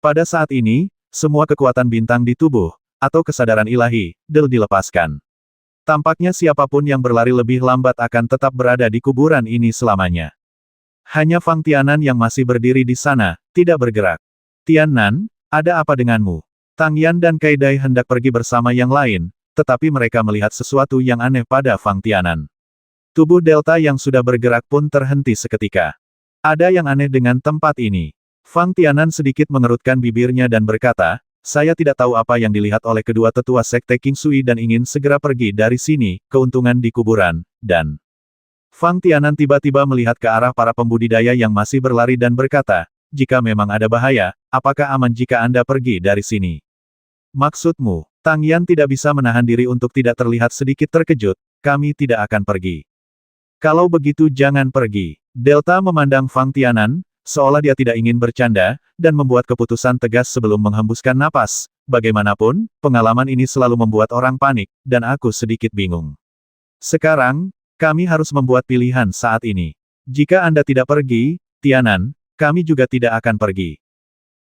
Pada saat ini, semua kekuatan bintang di tubuh, atau kesadaran ilahi, dilepaskan. Tampaknya siapapun yang berlari lebih lambat akan tetap berada di kuburan ini selamanya. Hanya Fang Tianan yang masih berdiri di sana, tidak bergerak. Tiannan, ada apa denganmu? Tang Yan dan Kai Dai hendak pergi bersama yang lain, tetapi mereka melihat sesuatu yang aneh pada Fang Tianan. Tubuh Delta yang sudah bergerak pun terhenti seketika. Ada yang aneh dengan tempat ini. Fang Tianan sedikit mengerutkan bibirnya dan berkata, saya tidak tahu apa yang dilihat oleh kedua tetua sekte King Sui dan ingin segera pergi dari sini, keuntungan di kuburan, dan... Fang Tianan tiba-tiba melihat ke arah para pembudidaya yang masih berlari dan berkata, jika memang ada bahaya, apakah aman jika Anda pergi dari sini? Maksudmu, Tang Yan tidak bisa menahan diri untuk tidak terlihat sedikit terkejut, kami tidak akan pergi. Kalau begitu jangan pergi. Delta memandang Fang Tianan, seolah dia tidak ingin bercanda, dan membuat keputusan tegas sebelum menghembuskan napas. Bagaimanapun, pengalaman ini selalu membuat orang panik, dan aku sedikit bingung. Sekarang, kami harus membuat pilihan saat ini. Jika Anda tidak pergi, Tianan, kami juga tidak akan pergi.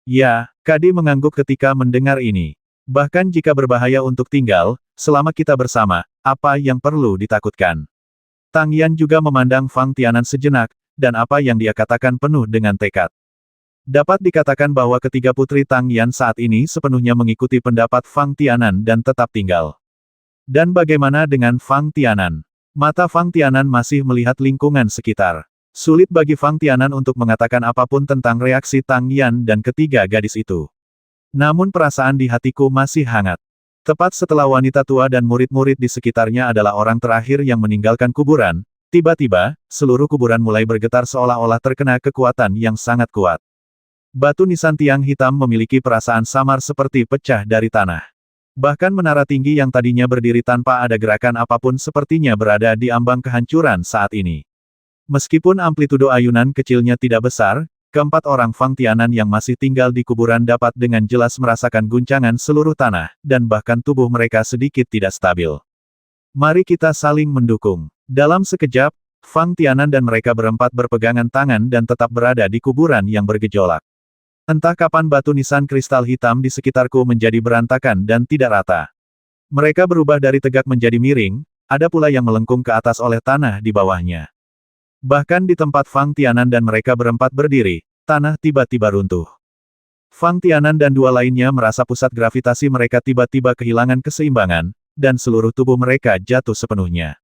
Ya, Kadi mengangguk ketika mendengar ini. Bahkan jika berbahaya untuk tinggal, selama kita bersama, apa yang perlu ditakutkan? Tang Yan juga memandang Fang Tianan sejenak, dan apa yang dia katakan penuh dengan tekad. Dapat dikatakan bahwa ketiga putri Tang Yan saat ini sepenuhnya mengikuti pendapat Fang Tianan dan tetap tinggal. Dan bagaimana dengan Fang Tianan? Mata Fang Tianan masih melihat lingkungan sekitar. Sulit bagi Fang Tianan untuk mengatakan apapun tentang reaksi Tang Yan dan ketiga gadis itu. Namun perasaan di hatiku masih hangat. Tepat setelah wanita tua dan murid-murid di sekitarnya adalah orang terakhir yang meninggalkan kuburan, tiba-tiba, seluruh kuburan mulai bergetar seolah-olah terkena kekuatan yang sangat kuat. Batu nisan tiang hitam memiliki perasaan samar seperti pecah dari tanah. Bahkan menara tinggi yang tadinya berdiri tanpa ada gerakan apapun sepertinya berada di ambang kehancuran saat ini. Meskipun amplitudo ayunan kecilnya tidak besar, keempat orang Fang Tianan yang masih tinggal di kuburan dapat dengan jelas merasakan guncangan seluruh tanah, dan bahkan tubuh mereka sedikit tidak stabil. Mari kita saling mendukung. Dalam sekejap, Fang Tianan dan mereka berempat berpegangan tangan dan tetap berada di kuburan yang bergejolak. Entah kapan batu nisan kristal hitam di sekitarku menjadi berantakan dan tidak rata. Mereka berubah dari tegak menjadi miring, ada pula yang melengkung ke atas oleh tanah di bawahnya. Bahkan di tempat Fang Tianan dan mereka berempat berdiri, tanah tiba-tiba runtuh. Fang Tianan dan dua lainnya merasa pusat gravitasi mereka tiba-tiba kehilangan keseimbangan, dan seluruh tubuh mereka jatuh sepenuhnya.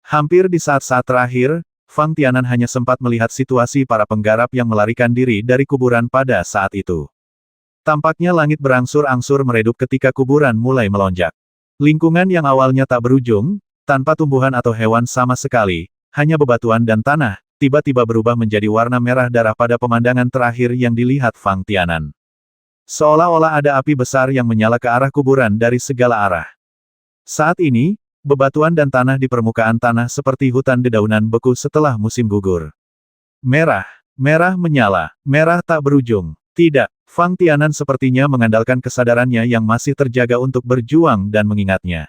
Hampir di saat-saat terakhir, Fang Tianan hanya sempat melihat situasi para penggarap yang melarikan diri dari kuburan pada saat itu. Tampaknya langit berangsur-angsur meredup ketika kuburan mulai melonjak. Lingkungan yang awalnya tak berujung, tanpa tumbuhan atau hewan sama sekali, hanya bebatuan dan tanah, tiba-tiba berubah menjadi warna merah darah pada pemandangan terakhir yang dilihat Fang Tianan. Seolah-olah ada api besar yang menyala ke arah kuburan dari segala arah. Saat ini, bebatuan dan tanah di permukaan tanah seperti hutan dedaunan beku setelah musim gugur. Merah, merah menyala, merah tak berujung. Tidak, Fang Tianan sepertinya mengandalkan kesadarannya yang masih terjaga untuk berjuang dan mengingatnya.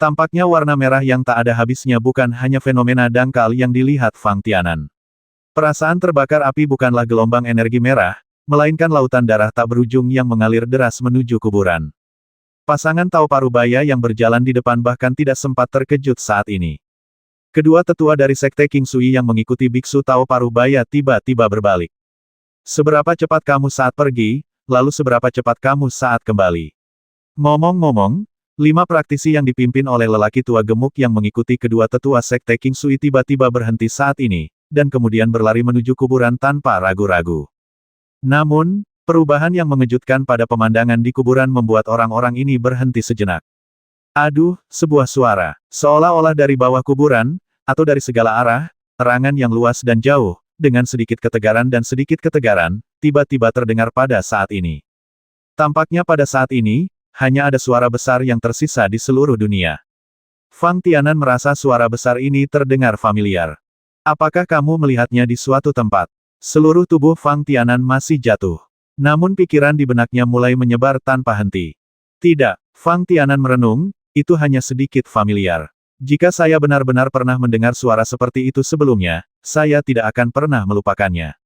Tampaknya warna merah yang tak ada habisnya bukan hanya fenomena dangkal yang dilihat Fang Tianan. Perasaan terbakar api bukanlah gelombang energi merah, melainkan lautan darah tak berujung yang mengalir deras menuju kuburan. Pasangan Tao Parubaya yang berjalan di depan bahkan tidak sempat terkejut saat ini. Kedua tetua dari sekte King Sui yang mengikuti Biksu Tao Parubaya tiba-tiba berbalik. Seberapa cepat kamu saat pergi, lalu seberapa cepat kamu saat kembali? Ngomong-ngomong, 5 praktisi yang dipimpin oleh lelaki tua gemuk yang mengikuti kedua tetua sekte King Sui tiba-tiba berhenti saat ini, dan kemudian berlari menuju kuburan tanpa ragu-ragu. Namun, perubahan yang mengejutkan pada pemandangan di kuburan membuat orang-orang ini berhenti sejenak. Aduh, sebuah suara, seolah-olah dari bawah kuburan, atau dari segala arah, terangan yang luas dan jauh, dengan sedikit ketegaran dan sedikit ketegaran, tiba-tiba terdengar pada saat ini. Tampaknya pada saat ini, hanya ada suara besar yang tersisa di seluruh dunia. Fang Tianan merasa suara besar ini terdengar familiar. Apakah kamu melihatnya di suatu tempat? Seluruh tubuh Fang Tianan masih jatuh. Namun pikiran di benaknya mulai menyebar tanpa henti. Tidak, Fang Tianan merenung, itu hanya sedikit familiar. Jika saya benar-benar pernah mendengar suara seperti itu sebelumnya, saya tidak akan pernah melupakannya.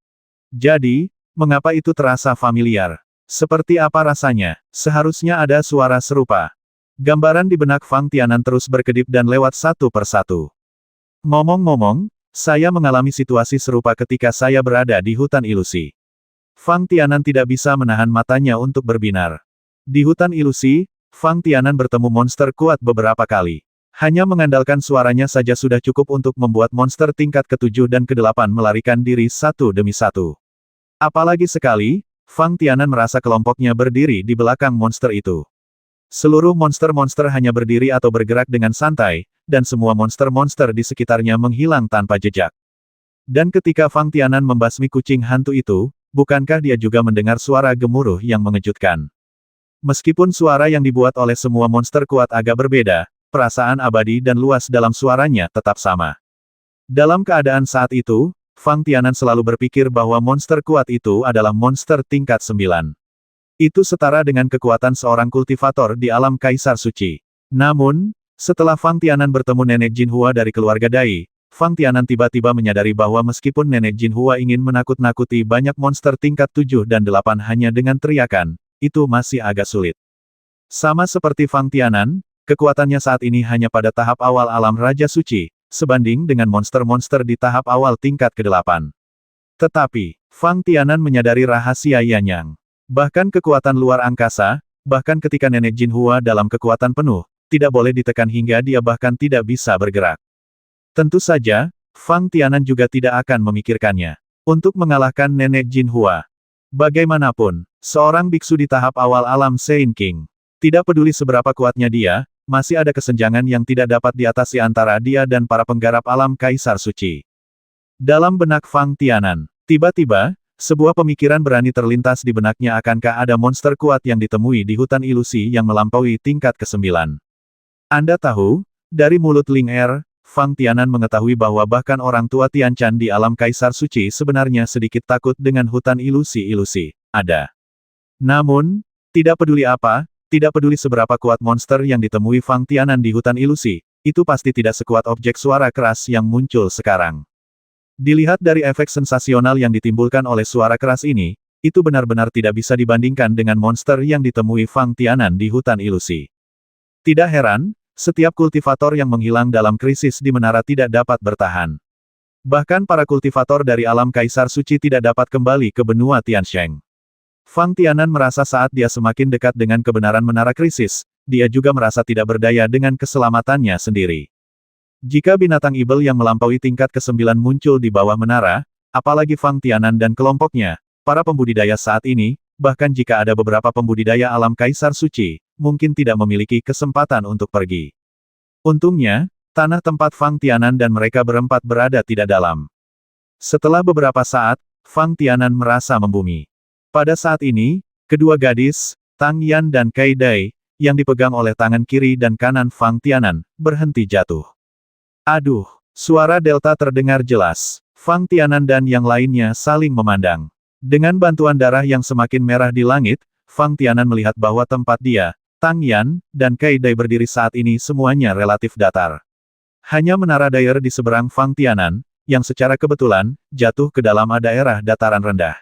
Jadi, mengapa itu terasa familiar? Seperti apa rasanya? Seharusnya ada suara serupa. Gambaran di benak Fang Tianan terus berkedip dan lewat satu persatu. Ngomong-ngomong, saya mengalami situasi serupa ketika saya berada di hutan ilusi. Fang Tianan tidak bisa menahan matanya untuk berbinar. Di hutan ilusi, Fang Tianan bertemu monster kuat beberapa kali. Hanya mengandalkan suaranya saja sudah cukup untuk membuat monster tingkat ke-7 dan ke-8 melarikan diri satu demi satu. Apalagi sekali, Fang Tianan merasa kelompoknya berdiri di belakang monster itu. Seluruh monster-monster hanya berdiri atau bergerak dengan santai, dan semua monster-monster di sekitarnya menghilang tanpa jejak. Dan ketika Fang Tianan membasmi kucing hantu itu, bukankah dia juga mendengar suara gemuruh yang mengejutkan? Meskipun suara yang dibuat oleh semua monster kuat agak berbeda, perasaan abadi dan luas dalam suaranya tetap sama. Dalam keadaan saat itu, Fang Tianan selalu berpikir bahwa monster kuat itu adalah monster tingkat 9. Itu setara dengan kekuatan seorang kultivator di alam Kaisar Suci. Namun, setelah Fang Tianan bertemu Nenek Jinhua dari keluarga Dai, Fang Tianan tiba-tiba menyadari bahwa meskipun Nenek Jinhua ingin menakut-nakuti banyak monster tingkat 7 dan 8 hanya dengan teriakan, itu masih agak sulit. Sama seperti Fang Tianan, kekuatannya saat ini hanya pada tahap awal alam Raja Suci, sebanding dengan monster-monster di tahap awal tingkat ke-8. Tetapi, Fang Tianan menyadari rahasia Yanyang. Bahkan kekuatan luar angkasa, bahkan ketika Nenek Jinhua dalam kekuatan penuh, tidak boleh ditekan hingga dia bahkan tidak bisa bergerak. Tentu saja, Fang Tianan juga tidak akan memikirkannya. Untuk mengalahkan Nenek Jinhua. Bagaimanapun, seorang biksu di tahap awal alam Sein King. Tidak peduli seberapa kuatnya dia, masih ada kesenjangan yang tidak dapat diatasi antara dia dan para penggarap alam Kaisar Suci. Dalam benak Fang Tianan, tiba-tiba, sebuah pemikiran berani terlintas di benaknya akankah ada monster kuat yang ditemui di hutan ilusi yang melampaui tingkat ke-9. Anda tahu, dari mulut Ling Er, Fang Tianan mengetahui bahwa bahkan orang tua Tian Chan di alam Kaisar Suci sebenarnya sedikit takut dengan hutan ilusi-ilusi. Ada. Namun, tidak peduli apa, tidak peduli seberapa kuat monster yang ditemui Fang Tianan di hutan ilusi, itu pasti tidak sekuat objek suara keras yang muncul sekarang. Dilihat dari efek sensasional yang ditimbulkan oleh suara keras ini, itu benar-benar tidak bisa dibandingkan dengan monster yang ditemui Fang Tianan di hutan ilusi. Tidak heran, setiap kultivator yang menghilang dalam krisis di menara tidak dapat bertahan. Bahkan para kultivator dari alam Kaisar Suci tidak dapat kembali ke benua Tiansheng. Fang Tianan merasa saat dia semakin dekat dengan kebenaran menara krisis, dia juga merasa tidak berdaya dengan keselamatannya sendiri. Jika binatang ibel yang melampaui tingkat ke-9 muncul di bawah menara, apalagi Fang Tianan dan kelompoknya, para pembudidaya saat ini, bahkan jika ada beberapa pembudidaya alam Kaisar Suci, mungkin tidak memiliki kesempatan untuk pergi. Untungnya, tanah tempat Fang Tianan dan mereka berempat berada tidak dalam. Setelah beberapa saat, Fang Tianan merasa membumi. Pada saat ini, kedua gadis, Tang Yan dan Kai Dai, yang dipegang oleh tangan kiri dan kanan Fang Tianan, berhenti jatuh. Aduh, suara Delta terdengar jelas. Fang Tianan dan yang lainnya saling memandang. Dengan bantuan darah yang semakin merah di langit, Fang Tianan melihat bahwa tempat dia, Tang Yan, dan Kai Dai berdiri saat ini semuanya relatif datar. Hanya menara Dyer di seberang Fang Tianan, yang secara kebetulan, jatuh ke dalam daerah dataran rendah.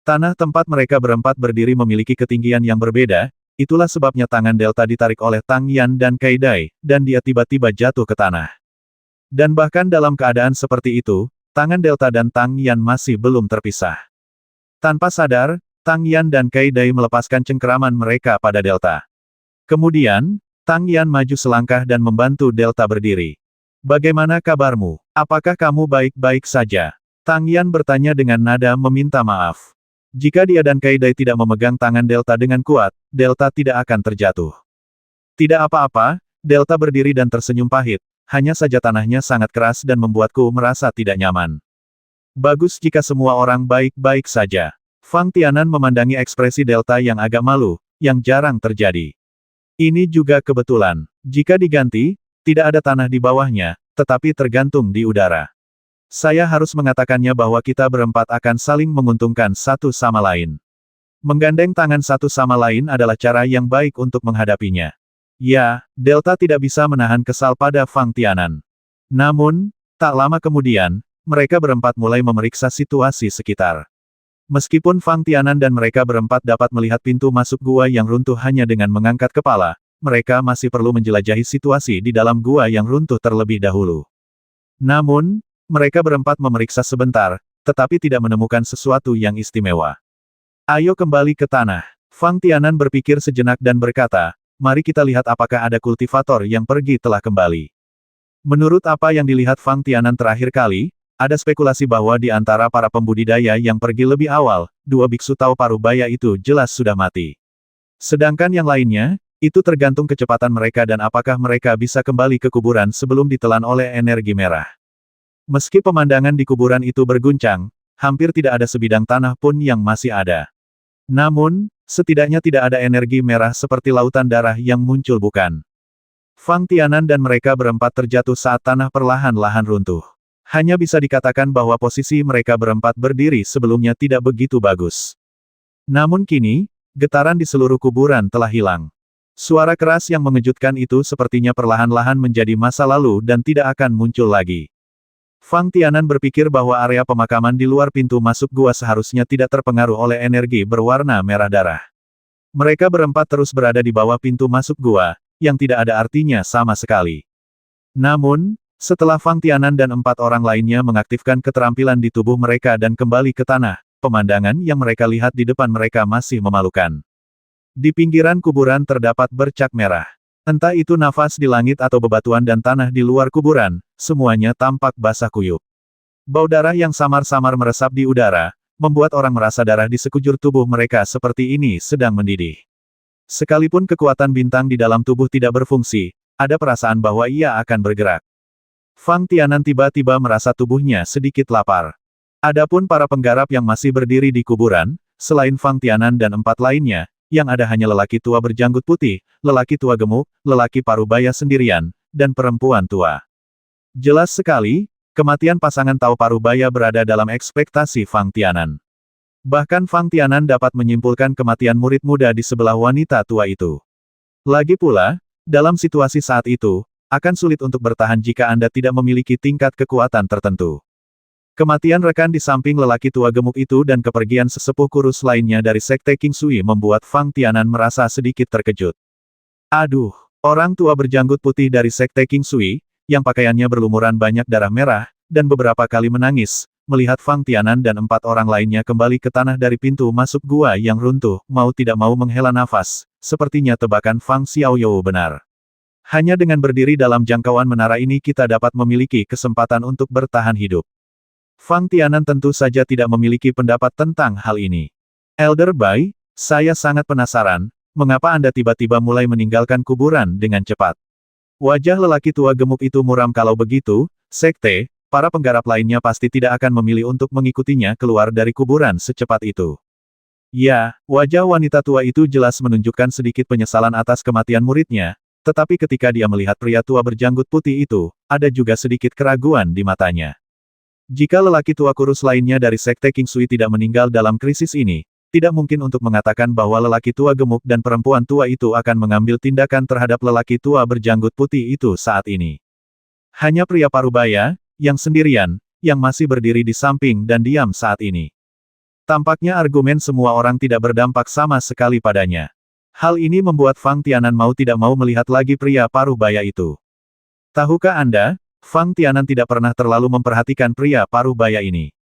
Tanah tempat mereka berempat berdiri memiliki ketinggian yang berbeda, itulah sebabnya tangan Delta ditarik oleh Tang Yan dan Kai Dai, dan dia tiba-tiba jatuh ke tanah. Dan bahkan dalam keadaan seperti itu, tangan Delta dan Tang Yan masih belum terpisah. Tanpa sadar, Tang Yan dan Kai Dai melepaskan cengkeraman mereka pada Delta. Kemudian, Tang Yan maju selangkah dan membantu Delta berdiri. Bagaimana kabarmu? Apakah kamu baik-baik saja? Tang Yan bertanya dengan nada meminta maaf. Jika dia dan Kai Dai tidak memegang tangan Delta dengan kuat, Delta tidak akan terjatuh. Tidak apa-apa, Delta berdiri dan tersenyum pahit, hanya saja tanahnya sangat keras dan membuatku merasa tidak nyaman. Bagus jika semua orang baik-baik saja. Fang Tianan memandangi ekspresi Delta yang agak malu, yang jarang terjadi. Ini juga kebetulan. Jika diganti, tidak ada tanah di bawahnya, tetapi tergantung di udara. Saya harus mengatakannya bahwa kita berempat akan saling menguntungkan satu sama lain. Menggandeng tangan satu sama lain adalah cara yang baik untuk menghadapinya. Ya, Delta tidak bisa menahan kesal pada Fang Tianan. Namun, tak lama kemudian, mereka berempat mulai memeriksa situasi sekitar. Meskipun Fang Tianan dan mereka berempat dapat melihat pintu masuk gua yang runtuh hanya dengan mengangkat kepala, mereka masih perlu menjelajahi situasi di dalam gua yang runtuh terlebih dahulu. Namun, mereka berempat memeriksa sebentar, tetapi tidak menemukan sesuatu yang istimewa. Ayo kembali ke tanah. Fang Tianan berpikir sejenak dan berkata, mari kita lihat apakah ada kultivator yang pergi telah kembali. Menurut apa yang dilihat Fang Tianan terakhir kali, ada spekulasi bahwa di antara para pembudidaya yang pergi lebih awal, dua biksu Tao Parubaya itu jelas sudah mati. Sedangkan yang lainnya, itu tergantung kecepatan mereka dan apakah mereka bisa kembali ke kuburan sebelum ditelan oleh energi merah. Meski pemandangan di kuburan itu berguncang, hampir tidak ada sebidang tanah pun yang masih ada. Namun, setidaknya tidak ada energi merah seperti lautan darah yang muncul bukan. Fang Tianan dan mereka berempat terjatuh saat tanah perlahan-lahan runtuh. Hanya bisa dikatakan bahwa posisi mereka berempat berdiri sebelumnya tidak begitu bagus. Namun kini, getaran di seluruh kuburan telah hilang. Suara keras yang mengejutkan itu sepertinya perlahan-lahan menjadi masa lalu dan tidak akan muncul lagi. Fang Tianan berpikir bahwa area pemakaman di luar pintu masuk gua seharusnya tidak terpengaruh oleh energi berwarna merah darah. Mereka berempat terus berada di bawah pintu masuk gua, yang tidak ada artinya sama sekali. Namun, setelah Fang Tianan dan 4 orang lainnya mengaktifkan keterampilan di tubuh mereka dan kembali ke tanah, pemandangan yang mereka lihat di depan mereka masih memalukan. Di pinggiran kuburan terdapat bercak merah. Entah itu nafas di langit atau bebatuan dan tanah di luar kuburan, semuanya tampak basah kuyup. Bau darah yang samar-samar meresap di udara, membuat orang merasa darah di sekujur tubuh mereka seperti ini sedang mendidih. Sekalipun kekuatan bintang di dalam tubuh tidak berfungsi, ada perasaan bahwa ia akan bergerak. Fang Tianan tiba-tiba merasa tubuhnya sedikit lapar. Adapun para penggarap yang masih berdiri di kuburan, selain Fang Tianan dan 4 lainnya, yang ada hanya lelaki tua berjanggut putih, lelaki tua gemuk, lelaki parubaya sendirian, dan perempuan tua. Jelas sekali, kematian pasangan Tao Parubaya berada dalam ekspektasi Fang Tianan. Bahkan Fang Tianan dapat menyimpulkan kematian murid muda di sebelah wanita tua itu. Lagi pula, dalam situasi saat itu, akan sulit untuk bertahan jika Anda tidak memiliki tingkat kekuatan tertentu. Kematian rekan di samping lelaki tua gemuk itu dan kepergian sesepuh kurus lainnya dari Sekte King Sui membuat Fang Tianan merasa sedikit terkejut. Aduh, orang tua berjanggut putih dari Sekte King Sui, yang pakaiannya berlumuran banyak darah merah, dan beberapa kali menangis, melihat Fang Tianan dan 4 orang lainnya kembali ke tanah dari pintu masuk gua yang runtuh, mau tidak mau menghela nafas, sepertinya tebakan Fang Xiaoyou benar. Hanya dengan berdiri dalam jangkauan menara ini kita dapat memiliki kesempatan untuk bertahan hidup. Fang Tianan tentu saja tidak memiliki pendapat tentang hal ini. Elder Bai, saya sangat penasaran, mengapa Anda tiba-tiba mulai meninggalkan kuburan dengan cepat? Wajah lelaki tua gemuk itu muram kalau begitu, sekte, para penggarap lainnya pasti tidak akan memilih untuk mengikutinya keluar dari kuburan secepat itu. Ya, wajah wanita tua itu jelas menunjukkan sedikit penyesalan atas kematian muridnya, tetapi ketika dia melihat pria tua berjanggut putih itu, ada juga sedikit keraguan di matanya. Jika lelaki tua kurus lainnya dari Sekte King Sui tidak meninggal dalam krisis ini, tidak mungkin untuk mengatakan bahwa lelaki tua gemuk dan perempuan tua itu akan mengambil tindakan terhadap lelaki tua berjanggut putih itu saat ini. Hanya pria parubaya, yang sendirian, yang masih berdiri di samping dan diam saat ini. Tampaknya argumen semua orang tidak berdampak sama sekali padanya. Hal ini membuat Fang Tianan mau tidak mau melihat lagi pria parubaya itu. Tahukah Anda? Fang Tianan tidak pernah terlalu memperhatikan pria parubaya ini.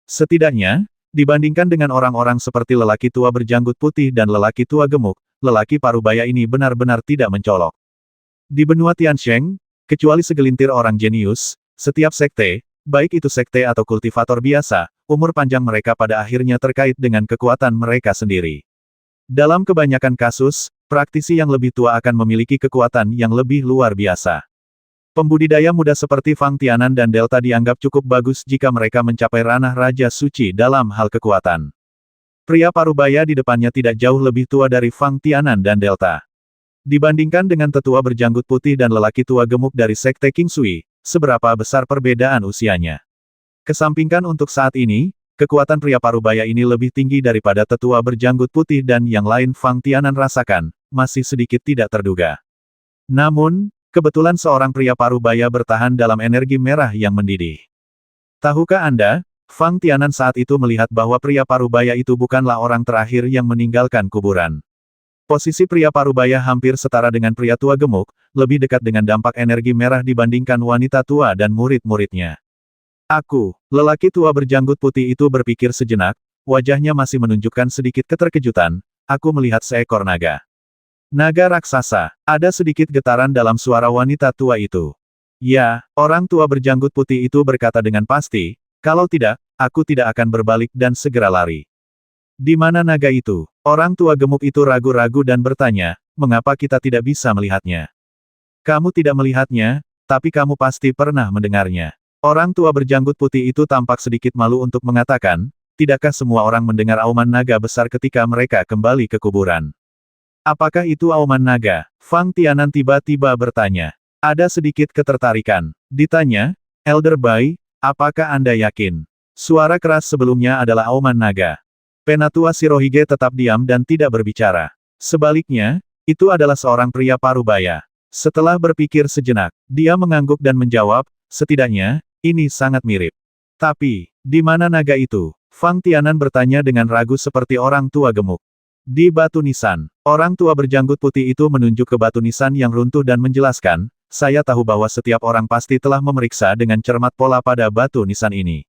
Setidaknya, dibandingkan dengan orang-orang seperti lelaki tua berjanggut putih dan lelaki tua gemuk, lelaki parubaya ini benar-benar tidak mencolok. Di benua Tiansheng, kecuali segelintir orang jenius, setiap sekte, baik itu sekte atau kultivator biasa, umur panjang mereka pada akhirnya terkait dengan kekuatan mereka sendiri. Dalam kebanyakan kasus, praktisi yang lebih tua akan memiliki kekuatan yang lebih luar biasa. Pembudidaya muda seperti Fang Tianan dan Delta dianggap cukup bagus jika mereka mencapai ranah Raja Suci dalam hal kekuatan. Pria parubaya di depannya tidak jauh lebih tua dari Fang Tianan dan Delta. Dibandingkan dengan tetua berjanggut putih dan lelaki tua gemuk dari Sekte King Sui, seberapa besar perbedaan usianya. Kesampingkan untuk saat ini, kekuatan pria parubaya ini lebih tinggi daripada tetua berjanggut putih dan yang lain Fang Tianan rasakan, masih sedikit tidak terduga. Namun, kebetulan seorang pria parubaya bertahan dalam energi merah yang mendidih. Tahukah Anda, Fang Tianan saat itu melihat bahwa pria parubaya itu bukanlah orang terakhir yang meninggalkan kuburan. Posisi pria parubaya hampir setara dengan pria tua gemuk, lebih dekat dengan dampak energi merah dibandingkan wanita tua dan murid-muridnya. Lelaki tua berjanggut putih itu berpikir sejenak, wajahnya masih menunjukkan sedikit keterkejutan, aku melihat seekor naga. Naga raksasa, ada sedikit getaran dalam suara wanita tua itu. Ya, orang tua berjanggut putih itu berkata dengan pasti, kalau tidak, aku tidak akan berbalik dan segera lari. Di mana naga itu? Orang tua gemuk itu ragu-ragu dan bertanya, mengapa kita tidak bisa melihatnya? Kamu tidak melihatnya, tapi kamu pasti pernah mendengarnya. Orang tua berjanggut putih itu tampak sedikit malu untuk mengatakan, tidakkah semua orang mendengar auman naga besar ketika mereka kembali ke kuburan? Apakah itu auman naga? Fang Tianan tiba-tiba bertanya. Ada sedikit ketertarikan. Ditanya, Elder Bai, apakah Anda yakin? Suara keras sebelumnya adalah auman naga. Penatua Shirohige tetap diam dan tidak berbicara. Sebaliknya, itu adalah seorang pria parubaya. Setelah berpikir sejenak, dia mengangguk dan menjawab, setidaknya, ini sangat mirip. Tapi, di mana naga itu? Fang Tianan bertanya dengan ragu seperti orang tua gemuk. Di batu nisan, orang tua berjanggut putih itu menunjuk ke batu nisan yang runtuh dan menjelaskan, saya tahu bahwa setiap orang pasti telah memeriksa dengan cermat pola pada batu nisan ini.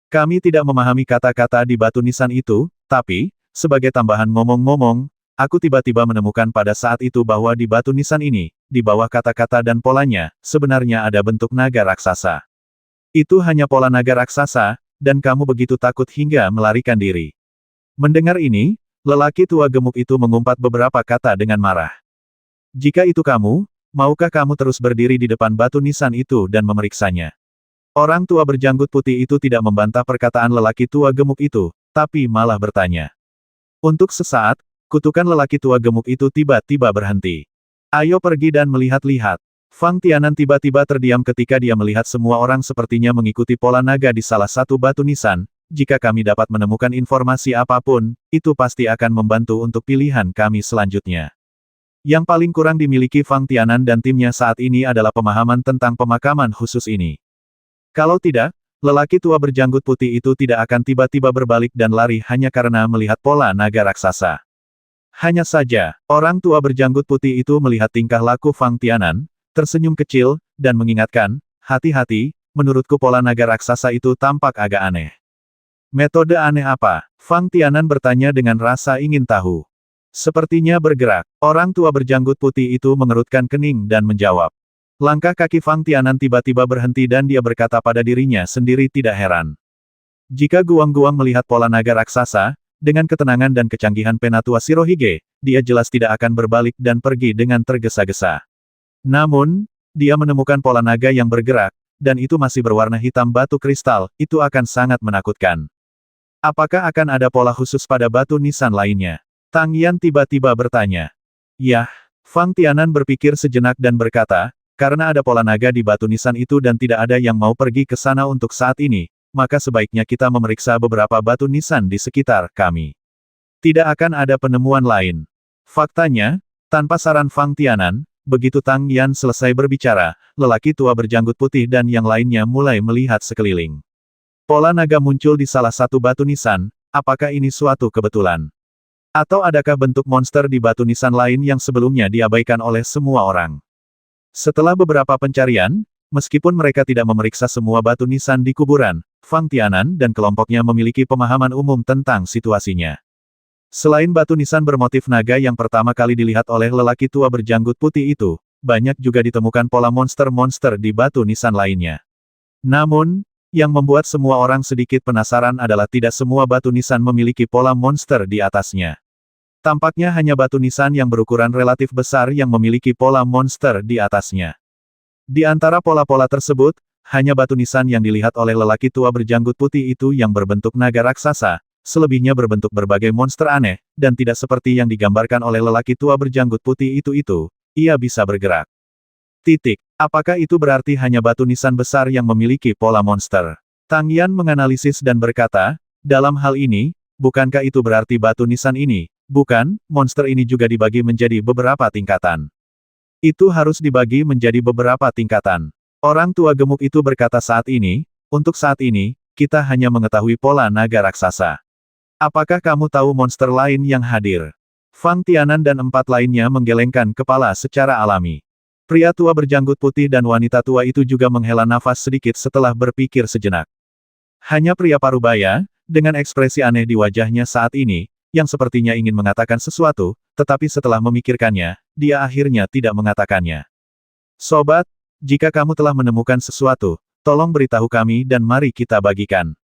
Kami tidak memahami kata-kata di batu nisan itu, tapi, sebagai tambahan ngomong-ngomong, aku tiba-tiba menemukan pada saat itu bahwa di batu nisan ini, di bawah kata-kata dan polanya, sebenarnya ada bentuk naga raksasa. Itu hanya pola naga raksasa, dan kamu begitu takut hingga melarikan diri. Mendengar ini, lelaki tua gemuk itu mengumpat beberapa kata dengan marah. Jika itu kamu, maukah kamu terus berdiri di depan batu nisan itu dan memeriksanya? Orang tua berjanggut putih itu tidak membantah perkataan lelaki tua gemuk itu, tapi malah bertanya. Untuk sesaat, kutukan lelaki tua gemuk itu tiba-tiba berhenti. Ayo pergi dan melihat-lihat. Fang Tianan tiba-tiba terdiam ketika dia melihat semua orang sepertinya mengikuti pola naga di salah satu batu nisan. Jika kami dapat menemukan informasi apapun, itu pasti akan membantu untuk pilihan kami selanjutnya. Yang paling kurang dimiliki Fang Tianan dan timnya saat ini adalah pemahaman tentang pemakaman khusus ini. Kalau tidak, lelaki tua berjanggut putih itu tidak akan tiba-tiba berbalik dan lari hanya karena melihat pola naga raksasa. Hanya saja, orang tua berjanggut putih itu melihat tingkah laku Fang Tianan, tersenyum kecil, dan mengingatkan, hati-hati, menurutku pola naga raksasa itu tampak agak aneh. Metode aneh apa? Fang Tianan bertanya dengan rasa ingin tahu. Sepertinya bergerak. Orang tua berjanggut putih itu mengerutkan kening dan menjawab. Langkah kaki Fang Tianan tiba-tiba berhenti dan dia berkata pada dirinya sendiri tidak heran. Jika Guang-Guang melihat pola naga raksasa, dengan ketenangan dan kecanggihan Penatua Shirohige, dia jelas tidak akan berbalik dan pergi dengan tergesa-gesa. Namun, dia menemukan pola naga yang bergerak, dan itu masih berwarna hitam batu kristal, itu akan sangat menakutkan. Apakah akan ada pola khusus pada batu nisan lainnya? Tang Yan tiba-tiba bertanya. Yah, Fang Tianan berpikir sejenak dan berkata, karena ada pola naga di batu nisan itu dan tidak ada yang mau pergi ke sana untuk saat ini, maka sebaiknya kita memeriksa beberapa batu nisan di sekitar kami. Tidak akan ada penemuan lain. Faktanya, tanpa saran Fang Tianan, begitu Tang Yan selesai berbicara, lelaki tua berjanggut putih dan yang lainnya mulai melihat sekeliling. Pola naga muncul di salah satu batu nisan, apakah ini suatu kebetulan? Atau adakah bentuk monster di batu nisan lain yang sebelumnya diabaikan oleh semua orang? Setelah beberapa pencarian, meskipun mereka tidak memeriksa semua batu nisan di kuburan, Fang Tianan dan kelompoknya memiliki pemahaman umum tentang situasinya. Selain batu nisan bermotif naga yang pertama kali dilihat oleh lelaki tua berjanggut putih itu, banyak juga ditemukan pola monster-monster di batu nisan lainnya. Namun, yang membuat semua orang sedikit penasaran adalah tidak semua batu nisan memiliki pola monster di atasnya. Tampaknya hanya batu nisan yang berukuran relatif besar yang memiliki pola monster di atasnya. Di antara pola-pola tersebut, hanya batu nisan yang dilihat oleh lelaki tua berjanggut putih itu yang berbentuk naga raksasa, selebihnya berbentuk berbagai monster aneh, dan tidak seperti yang digambarkan oleh lelaki tua berjanggut putih itu, ia bisa bergerak. Titik. Apakah itu berarti hanya batu nisan besar yang memiliki pola monster? Tang Yan menganalisis dan berkata, dalam hal ini, bukankah itu berarti batu nisan ini, bukan, monster ini juga dibagi menjadi beberapa tingkatan. Itu harus dibagi menjadi beberapa tingkatan. Orang tua gemuk itu berkata untuk saat ini, kita hanya mengetahui pola naga raksasa. Apakah kamu tahu monster lain yang hadir? Fang Tianan dan 4 lainnya menggelengkan kepala secara alami. Pria tua berjanggut putih dan wanita tua itu juga menghela nafas sedikit setelah berpikir sejenak. Hanya pria parubaya, dengan ekspresi aneh di wajahnya saat ini, yang sepertinya ingin mengatakan sesuatu, tetapi setelah memikirkannya, dia akhirnya tidak mengatakannya. Sobat, jika kamu telah menemukan sesuatu, tolong beritahu kami dan mari kita bagikan.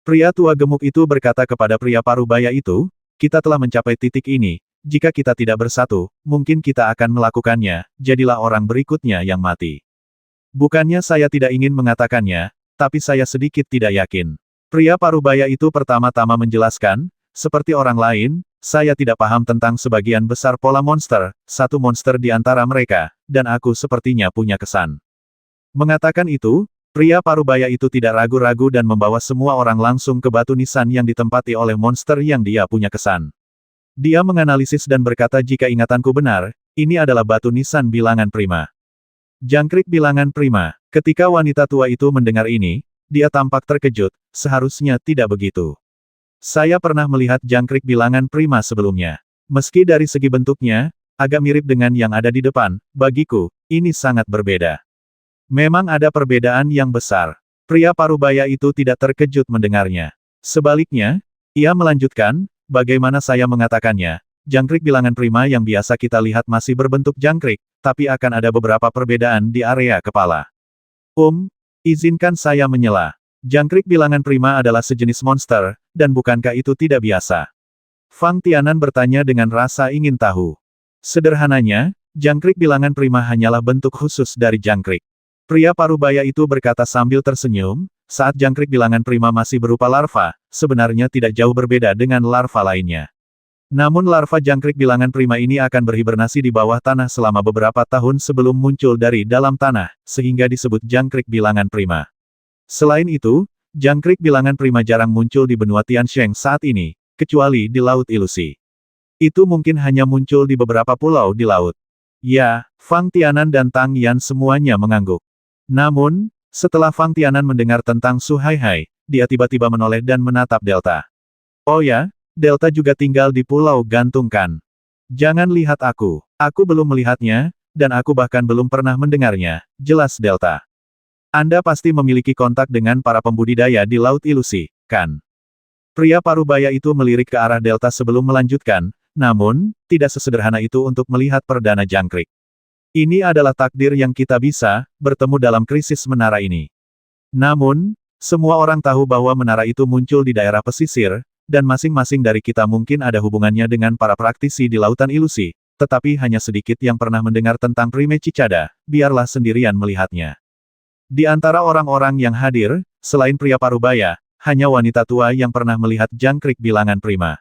Pria tua gemuk itu berkata kepada pria parubaya itu, kita telah mencapai titik ini, jika kita tidak bersatu, mungkin kita akan melakukannya, jadilah orang berikutnya yang mati. Bukannya saya tidak ingin mengatakannya, tapi saya sedikit tidak yakin. Pria parubaya itu pertama-tama menjelaskan, seperti orang lain, saya tidak paham tentang sebagian besar pola monster, satu monster di antara mereka, dan aku sepertinya punya kesan. Mengatakan itu, pria parubaya itu tidak ragu-ragu dan membawa semua orang langsung ke batu nisan yang ditempati oleh monster yang dia punya kesan. Dia menganalisis dan berkata jika ingatanku benar, ini adalah batu nisan bilangan prima. Jangkrik bilangan prima. Ketika wanita tua itu mendengar ini, dia tampak terkejut, seharusnya tidak begitu. Saya pernah melihat jangkrik bilangan prima sebelumnya. Meski dari segi bentuknya, agak mirip dengan yang ada di depan, bagiku, ini sangat berbeda. Memang ada perbedaan yang besar. Pria parubaya itu tidak terkejut mendengarnya. Sebaliknya, ia melanjutkan, bagaimana saya mengatakannya, jangkrik bilangan prima yang biasa kita lihat masih berbentuk jangkrik, tapi akan ada beberapa perbedaan di area kepala. Izinkan saya menyela. Jangkrik bilangan prima adalah sejenis monster, dan bukankah itu tidak biasa? Fang Tianan bertanya dengan rasa ingin tahu. Sederhananya, jangkrik bilangan prima hanyalah bentuk khusus dari jangkrik. Pria parubaya itu berkata sambil tersenyum, saat jangkrik bilangan prima masih berupa larva, sebenarnya tidak jauh berbeda dengan larva lainnya. Namun larva jangkrik bilangan prima ini akan berhibernasi di bawah tanah selama beberapa tahun sebelum muncul dari dalam tanah, sehingga disebut jangkrik bilangan prima. Selain itu, jangkrik bilangan prima jarang muncul di benua Tiansheng saat ini, kecuali di Laut Ilusi. Itu mungkin hanya muncul di beberapa pulau di laut. Ya, Fang Tianan dan Tang Yan semuanya mengangguk. Namun, setelah Fang Tianan mendengar tentang Su Haihai, dia tiba-tiba menoleh dan menatap Delta. Oh ya, Delta juga tinggal di Pulau Gantung kan? Jangan lihat aku belum melihatnya, dan aku bahkan belum pernah mendengarnya, jelas Delta. Anda pasti memiliki kontak dengan para pembudidaya di Laut Ilusi, kan? Pria parubaya itu melirik ke arah Delta sebelum melanjutkan, namun, tidak sesederhana itu untuk melihat perdana jangkrik. Ini adalah takdir yang kita bisa bertemu dalam krisis menara ini. Namun, semua orang tahu bahwa menara itu muncul di daerah pesisir, dan masing-masing dari kita mungkin ada hubungannya dengan para praktisi di Lautan Ilusi, tetapi hanya sedikit yang pernah mendengar tentang Prime Cicada, biarlah sendirian melihatnya. Di antara orang-orang yang hadir, selain pria parubaya, hanya wanita tua yang pernah melihat jangkrik bilangan prima.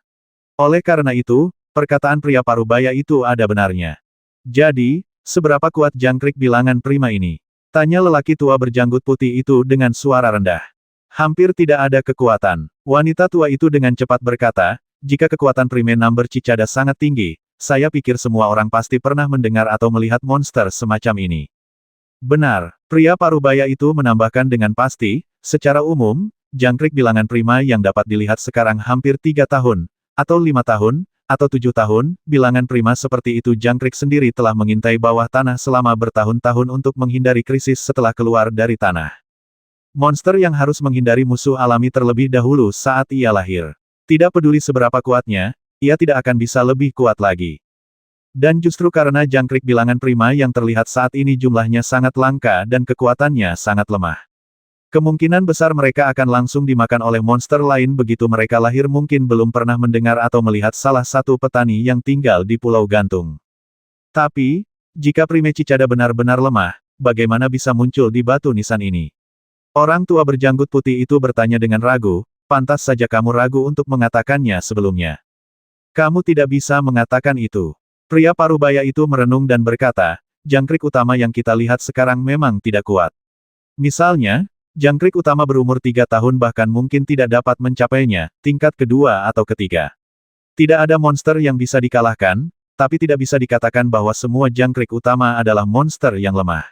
Oleh karena itu, perkataan pria parubaya itu ada benarnya. Jadi, seberapa kuat jangkrik bilangan prima ini? Tanya lelaki tua berjanggut putih itu dengan suara rendah. Hampir tidak ada kekuatan. Wanita tua itu dengan cepat berkata, jika kekuatan Prime Number Cicada sangat tinggi, saya pikir semua orang pasti pernah mendengar atau melihat monster semacam ini. Benar, pria parubaya itu menambahkan dengan pasti, secara umum, jangkrik bilangan prima yang dapat dilihat sekarang hampir 3 tahun, atau 5 tahun, atau 7 tahun, bilangan prima seperti itu jangkrik sendiri telah mengintai bawah tanah selama bertahun-tahun untuk menghindari krisis setelah keluar dari tanah. Monster yang harus menghindari musuh alami terlebih dahulu saat ia lahir. Tidak peduli seberapa kuatnya, ia tidak akan bisa lebih kuat lagi. Dan justru karena jangkrik bilangan prima yang terlihat saat ini jumlahnya sangat langka dan kekuatannya sangat lemah. Kemungkinan besar mereka akan langsung dimakan oleh monster lain begitu mereka lahir mungkin belum pernah mendengar atau melihat salah satu petani yang tinggal di Pulau Gantung. Tapi, jika Prime Cicada benar-benar lemah, bagaimana bisa muncul di batu nisan ini? Orang tua berjanggut putih itu bertanya dengan ragu, pantas saja kamu ragu untuk mengatakannya sebelumnya. Kamu tidak bisa mengatakan itu. Pria parubaya itu merenung dan berkata, jangkrik utama yang kita lihat sekarang memang tidak kuat. Misalnya, jangkrik utama berumur 3 tahun bahkan mungkin tidak dapat mencapainya, tingkat kedua atau ketiga. Tidak ada monster yang bisa dikalahkan, tapi tidak bisa dikatakan bahwa semua jangkrik utama adalah monster yang lemah.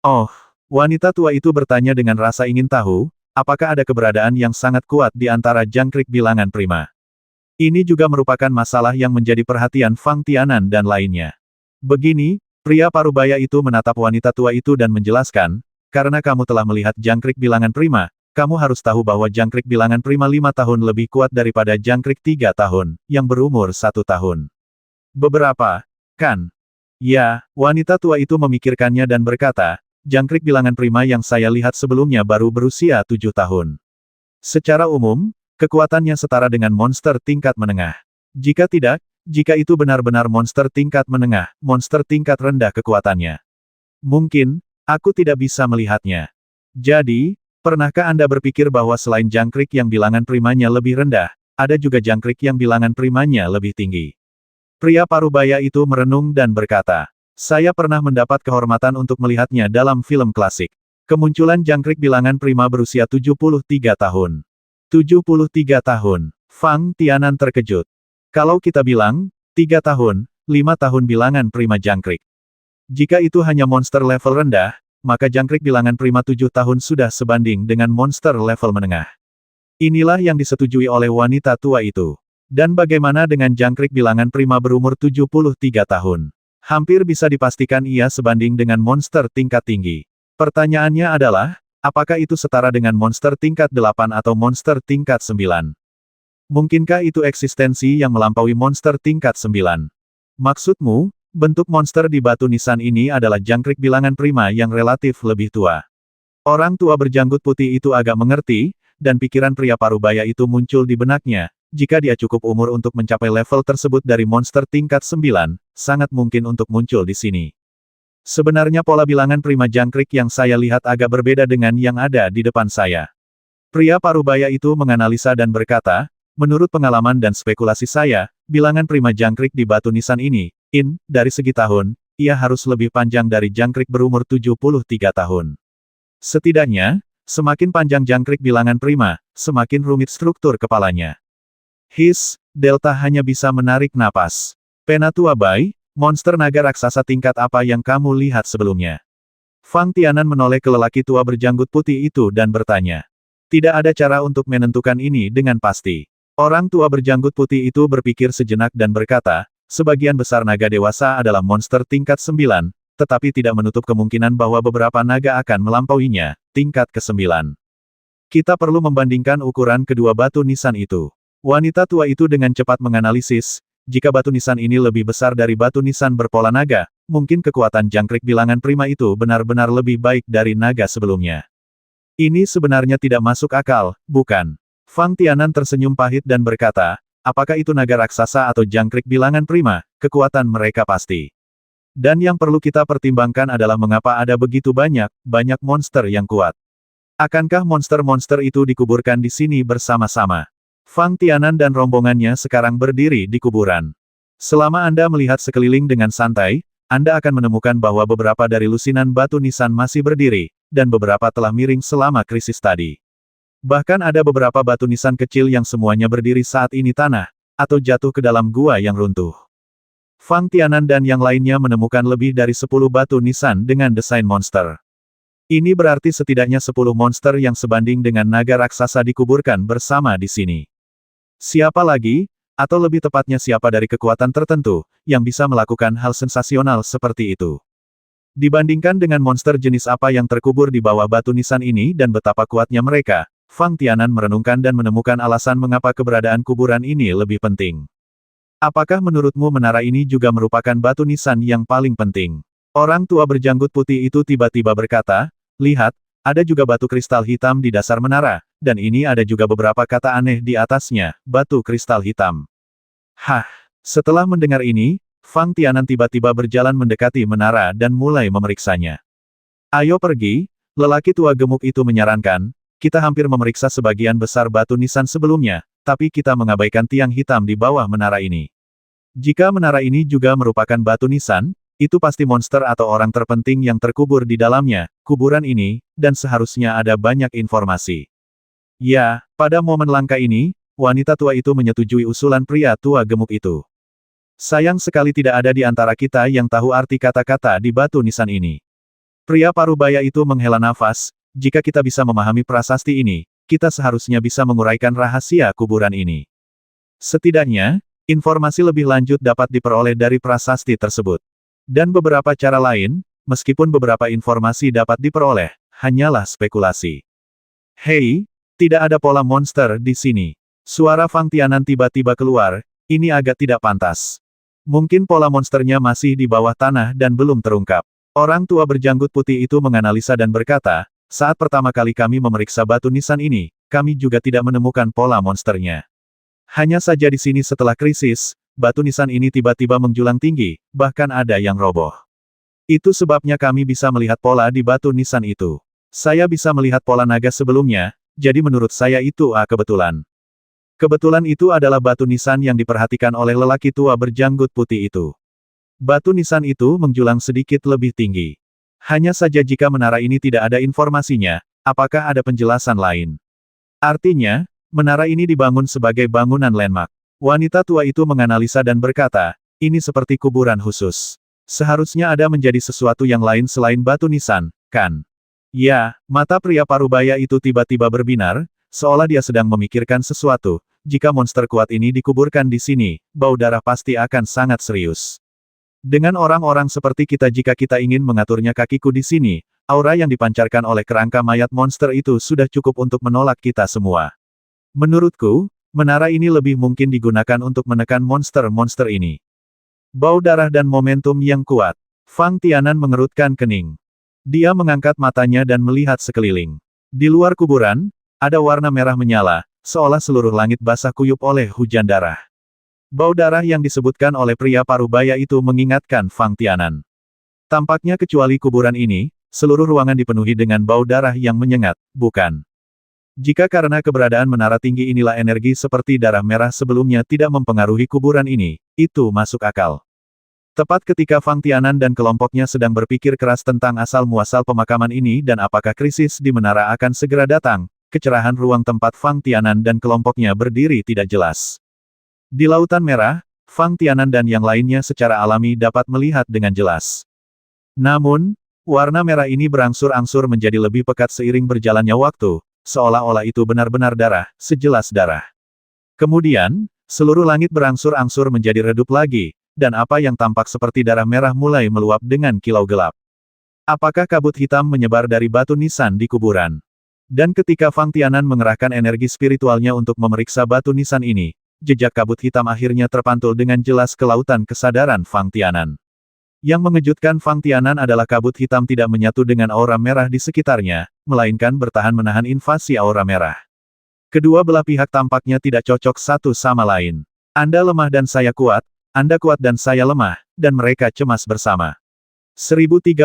Oh, wanita tua itu bertanya dengan rasa ingin tahu, apakah ada keberadaan yang sangat kuat di antara jangkrik bilangan prima. Ini juga merupakan masalah yang menjadi perhatian Fang Tianan dan lainnya. Begini, pria parubaya itu menatap wanita tua itu dan menjelaskan, karena kamu telah melihat jangkrik bilangan prima, kamu harus tahu bahwa jangkrik bilangan prima 5 tahun lebih kuat daripada jangkrik 3 tahun, yang berumur 1 tahun. Beberapa, kan? Ya, wanita tua itu memikirkannya dan berkata, jangkrik bilangan prima yang saya lihat sebelumnya baru berusia 7 tahun. Secara umum, kekuatannya setara dengan monster tingkat menengah. Jika tidak, jika itu benar-benar monster tingkat menengah, monster tingkat rendah kekuatannya. Mungkin, aku tidak bisa melihatnya. Jadi, pernahkah Anda berpikir bahwa selain jangkrik yang bilangan primanya lebih rendah, ada juga jangkrik yang bilangan primanya lebih tinggi? Pria parubaya itu merenung dan berkata, saya pernah mendapat kehormatan untuk melihatnya dalam film klasik. Kemunculan jangkrik bilangan prima berusia 73 tahun. 73 tahun. Fang Tianan terkejut. Kalau kita bilang, 3 tahun, 5 tahun bilangan prima jangkrik. Jika itu hanya monster level rendah, maka jangkrik bilangan prima 7 tahun sudah sebanding dengan monster level menengah. Inilah yang disetujui oleh wanita tua itu. Dan bagaimana dengan jangkrik bilangan prima berumur 73 tahun? Hampir bisa dipastikan ia sebanding dengan monster tingkat tinggi. Pertanyaannya adalah, apakah itu setara dengan monster tingkat 8 atau monster tingkat 9? Mungkinkah itu eksistensi yang melampaui monster tingkat 9? Maksudmu, bentuk monster di batu nisan ini adalah jangkrik bilangan prima yang relatif lebih tua. Orang tua berjanggut putih itu agak mengerti, dan pikiran pria parubaya itu muncul di benaknya. Jika dia cukup umur untuk mencapai level tersebut dari monster tingkat 9, sangat mungkin untuk muncul di sini. Sebenarnya pola bilangan prima jangkrik yang saya lihat agak berbeda dengan yang ada di depan saya. Pria parubaya itu menganalisa dan berkata, menurut pengalaman dan spekulasi saya, bilangan prima jangkrik di batu nisan ini, dari segi tahun, ia harus lebih panjang dari jangkrik berumur 73 tahun. Setidaknya, semakin panjang jangkrik bilangan prima, semakin rumit struktur kepalanya. Delta hanya bisa menarik napas. Penatua Bai, monster naga raksasa tingkat apa yang kamu lihat sebelumnya? Fang Tianan menoleh ke lelaki tua berjanggut putih itu dan bertanya. Tidak ada cara untuk menentukan ini dengan pasti. Orang tua berjanggut putih itu berpikir sejenak dan berkata, sebagian besar naga dewasa adalah monster tingkat 9, tetapi tidak menutup kemungkinan bahwa beberapa naga akan melampauinya, tingkat ke-9. Kita perlu membandingkan ukuran kedua batu nisan itu. Wanita tua itu dengan cepat menganalisis, jika batu nisan ini lebih besar dari batu nisan berpola naga, mungkin kekuatan jangkrik bilangan prima itu benar-benar lebih baik dari naga sebelumnya. Ini sebenarnya tidak masuk akal, bukan? Fang Tianan tersenyum pahit dan berkata, apakah itu naga raksasa atau jangkrik bilangan prima, kekuatan mereka pasti. Dan yang perlu kita pertimbangkan adalah mengapa ada begitu banyak monster yang kuat. Akankah monster-monster itu dikuburkan di sini bersama-sama? Fang Tianan dan rombongannya sekarang berdiri di kuburan. Selama Anda melihat sekeliling dengan santai, Anda akan menemukan bahwa beberapa dari lusinan batu nisan masih berdiri, dan beberapa telah miring selama krisis tadi. Bahkan ada beberapa batu nisan kecil yang semuanya berdiri saat ini tanah, atau jatuh ke dalam gua yang runtuh. Fang Tianan dan yang lainnya menemukan lebih dari 10 batu nisan dengan desain monster. Ini berarti setidaknya 10 monster yang sebanding dengan naga raksasa dikuburkan bersama di sini. Siapa lagi, atau lebih tepatnya siapa dari kekuatan tertentu, yang bisa melakukan hal sensasional seperti itu? Dibandingkan dengan monster jenis apa yang terkubur di bawah batu nisan ini dan betapa kuatnya mereka, Fang Tianan merenungkan dan menemukan alasan mengapa keberadaan kuburan ini lebih penting. Apakah menurutmu menara ini juga merupakan batu nisan yang paling penting? Orang tua berjanggut putih itu tiba-tiba berkata, lihat, ada juga batu kristal hitam di dasar menara, dan ini ada juga beberapa kata aneh di atasnya, batu kristal hitam. Setelah mendengar ini, Fang Tianan tiba-tiba berjalan mendekati menara dan mulai memeriksanya. Ayo pergi, lelaki tua gemuk itu menyarankan, kita hampir memeriksa sebagian besar batu nisan sebelumnya, tapi kita mengabaikan tiang hitam di bawah menara ini. Jika menara ini juga merupakan batu nisan, itu pasti monster atau orang terpenting yang terkubur di dalamnya, kuburan ini, dan seharusnya ada banyak informasi. Ya, pada momen langka ini, wanita tua itu menyetujui usulan pria tua gemuk itu. Sayang sekali tidak ada di antara kita yang tahu arti kata-kata di batu nisan ini. Pria parubaya itu menghela nafas, jika kita bisa memahami prasasti ini, kita seharusnya bisa menguraikan rahasia kuburan ini. Setidaknya, informasi lebih lanjut dapat diperoleh dari prasasti tersebut. Dan beberapa cara lain, meskipun beberapa informasi dapat diperoleh, hanyalah spekulasi. Hei, tidak ada pola monster di sini. Suara Fang Tianan tiba-tiba keluar, ini agak tidak pantas. Mungkin pola monsternya masih di bawah tanah dan belum terungkap. Orang tua berjanggut putih itu menganalisa dan berkata, saat pertama kali kami memeriksa batu nisan ini, kami juga tidak menemukan pola monsternya. Hanya saja di sini setelah krisis, batu nisan ini tiba-tiba menjulang tinggi, bahkan ada yang roboh. Itu sebabnya kami bisa melihat pola di batu nisan itu. Saya bisa melihat pola naga sebelumnya, jadi menurut saya itu kebetulan. Kebetulan itu adalah batu nisan yang diperhatikan oleh lelaki tua berjanggut putih itu. Batu nisan itu menjulang sedikit lebih tinggi. Hanya saja jika menara ini tidak ada informasinya, apakah ada penjelasan lain? Artinya, menara ini dibangun sebagai bangunan landmark. Wanita tua itu menganalisa dan berkata, ini seperti kuburan khusus. Seharusnya ada menjadi sesuatu yang lain selain batu nisan, kan? Ya, mata pria parubaya itu tiba-tiba berbinar, seolah dia sedang memikirkan sesuatu. Jika monster kuat ini dikuburkan di sini, bau darah pasti akan sangat serius. Dengan orang-orang seperti kita, jika kita ingin mengaturnya kakiku di sini, aura yang dipancarkan oleh kerangka mayat monster itu sudah cukup untuk menolak kita semua. Menurutku, menara ini lebih mungkin digunakan untuk menekan monster-monster ini. Bau darah dan momentum yang kuat. Fang Tianan mengerutkan kening. Dia mengangkat matanya dan melihat sekeliling. Di luar kuburan, ada warna merah menyala, seolah seluruh langit basah kuyup oleh hujan darah. Bau darah yang disebutkan oleh pria parubaya itu mengingatkan Fang Tianan. Tampaknya kecuali kuburan ini, seluruh ruangan dipenuhi dengan bau darah yang menyengat, bukan? Jika karena keberadaan menara tinggi inilah energi seperti darah merah sebelumnya tidak mempengaruhi kuburan ini, itu masuk akal. Tepat ketika Fang Tianan dan kelompoknya sedang berpikir keras tentang asal-muasal pemakaman ini dan apakah krisis di menara akan segera datang, kecerahan ruang tempat Fang Tianan dan kelompoknya berdiri tidak jelas. Di Lautan Merah, Fang Tianan dan yang lainnya secara alami dapat melihat dengan jelas. Namun, warna merah ini berangsur-angsur menjadi lebih pekat seiring berjalannya waktu, seolah-olah itu benar-benar darah, sejelas darah. Kemudian, seluruh langit berangsur-angsur menjadi redup lagi, dan apa yang tampak seperti darah merah mulai meluap dengan kilau gelap. Apakah kabut hitam menyebar dari batu nisan di kuburan? Dan ketika Fang Tianan mengerahkan energi spiritualnya untuk memeriksa batu nisan ini, jejak kabut hitam akhirnya terpantul dengan jelas ke lautan kesadaran Fang Tianan. Yang mengejutkan Fang Tianan adalah kabut hitam tidak menyatu dengan aura merah di sekitarnya, melainkan bertahan menahan invasi aura merah. Kedua belah pihak tampaknya tidak cocok satu sama lain. Anda lemah dan saya kuat, Anda kuat dan saya lemah, dan mereka cemas bersama. 1030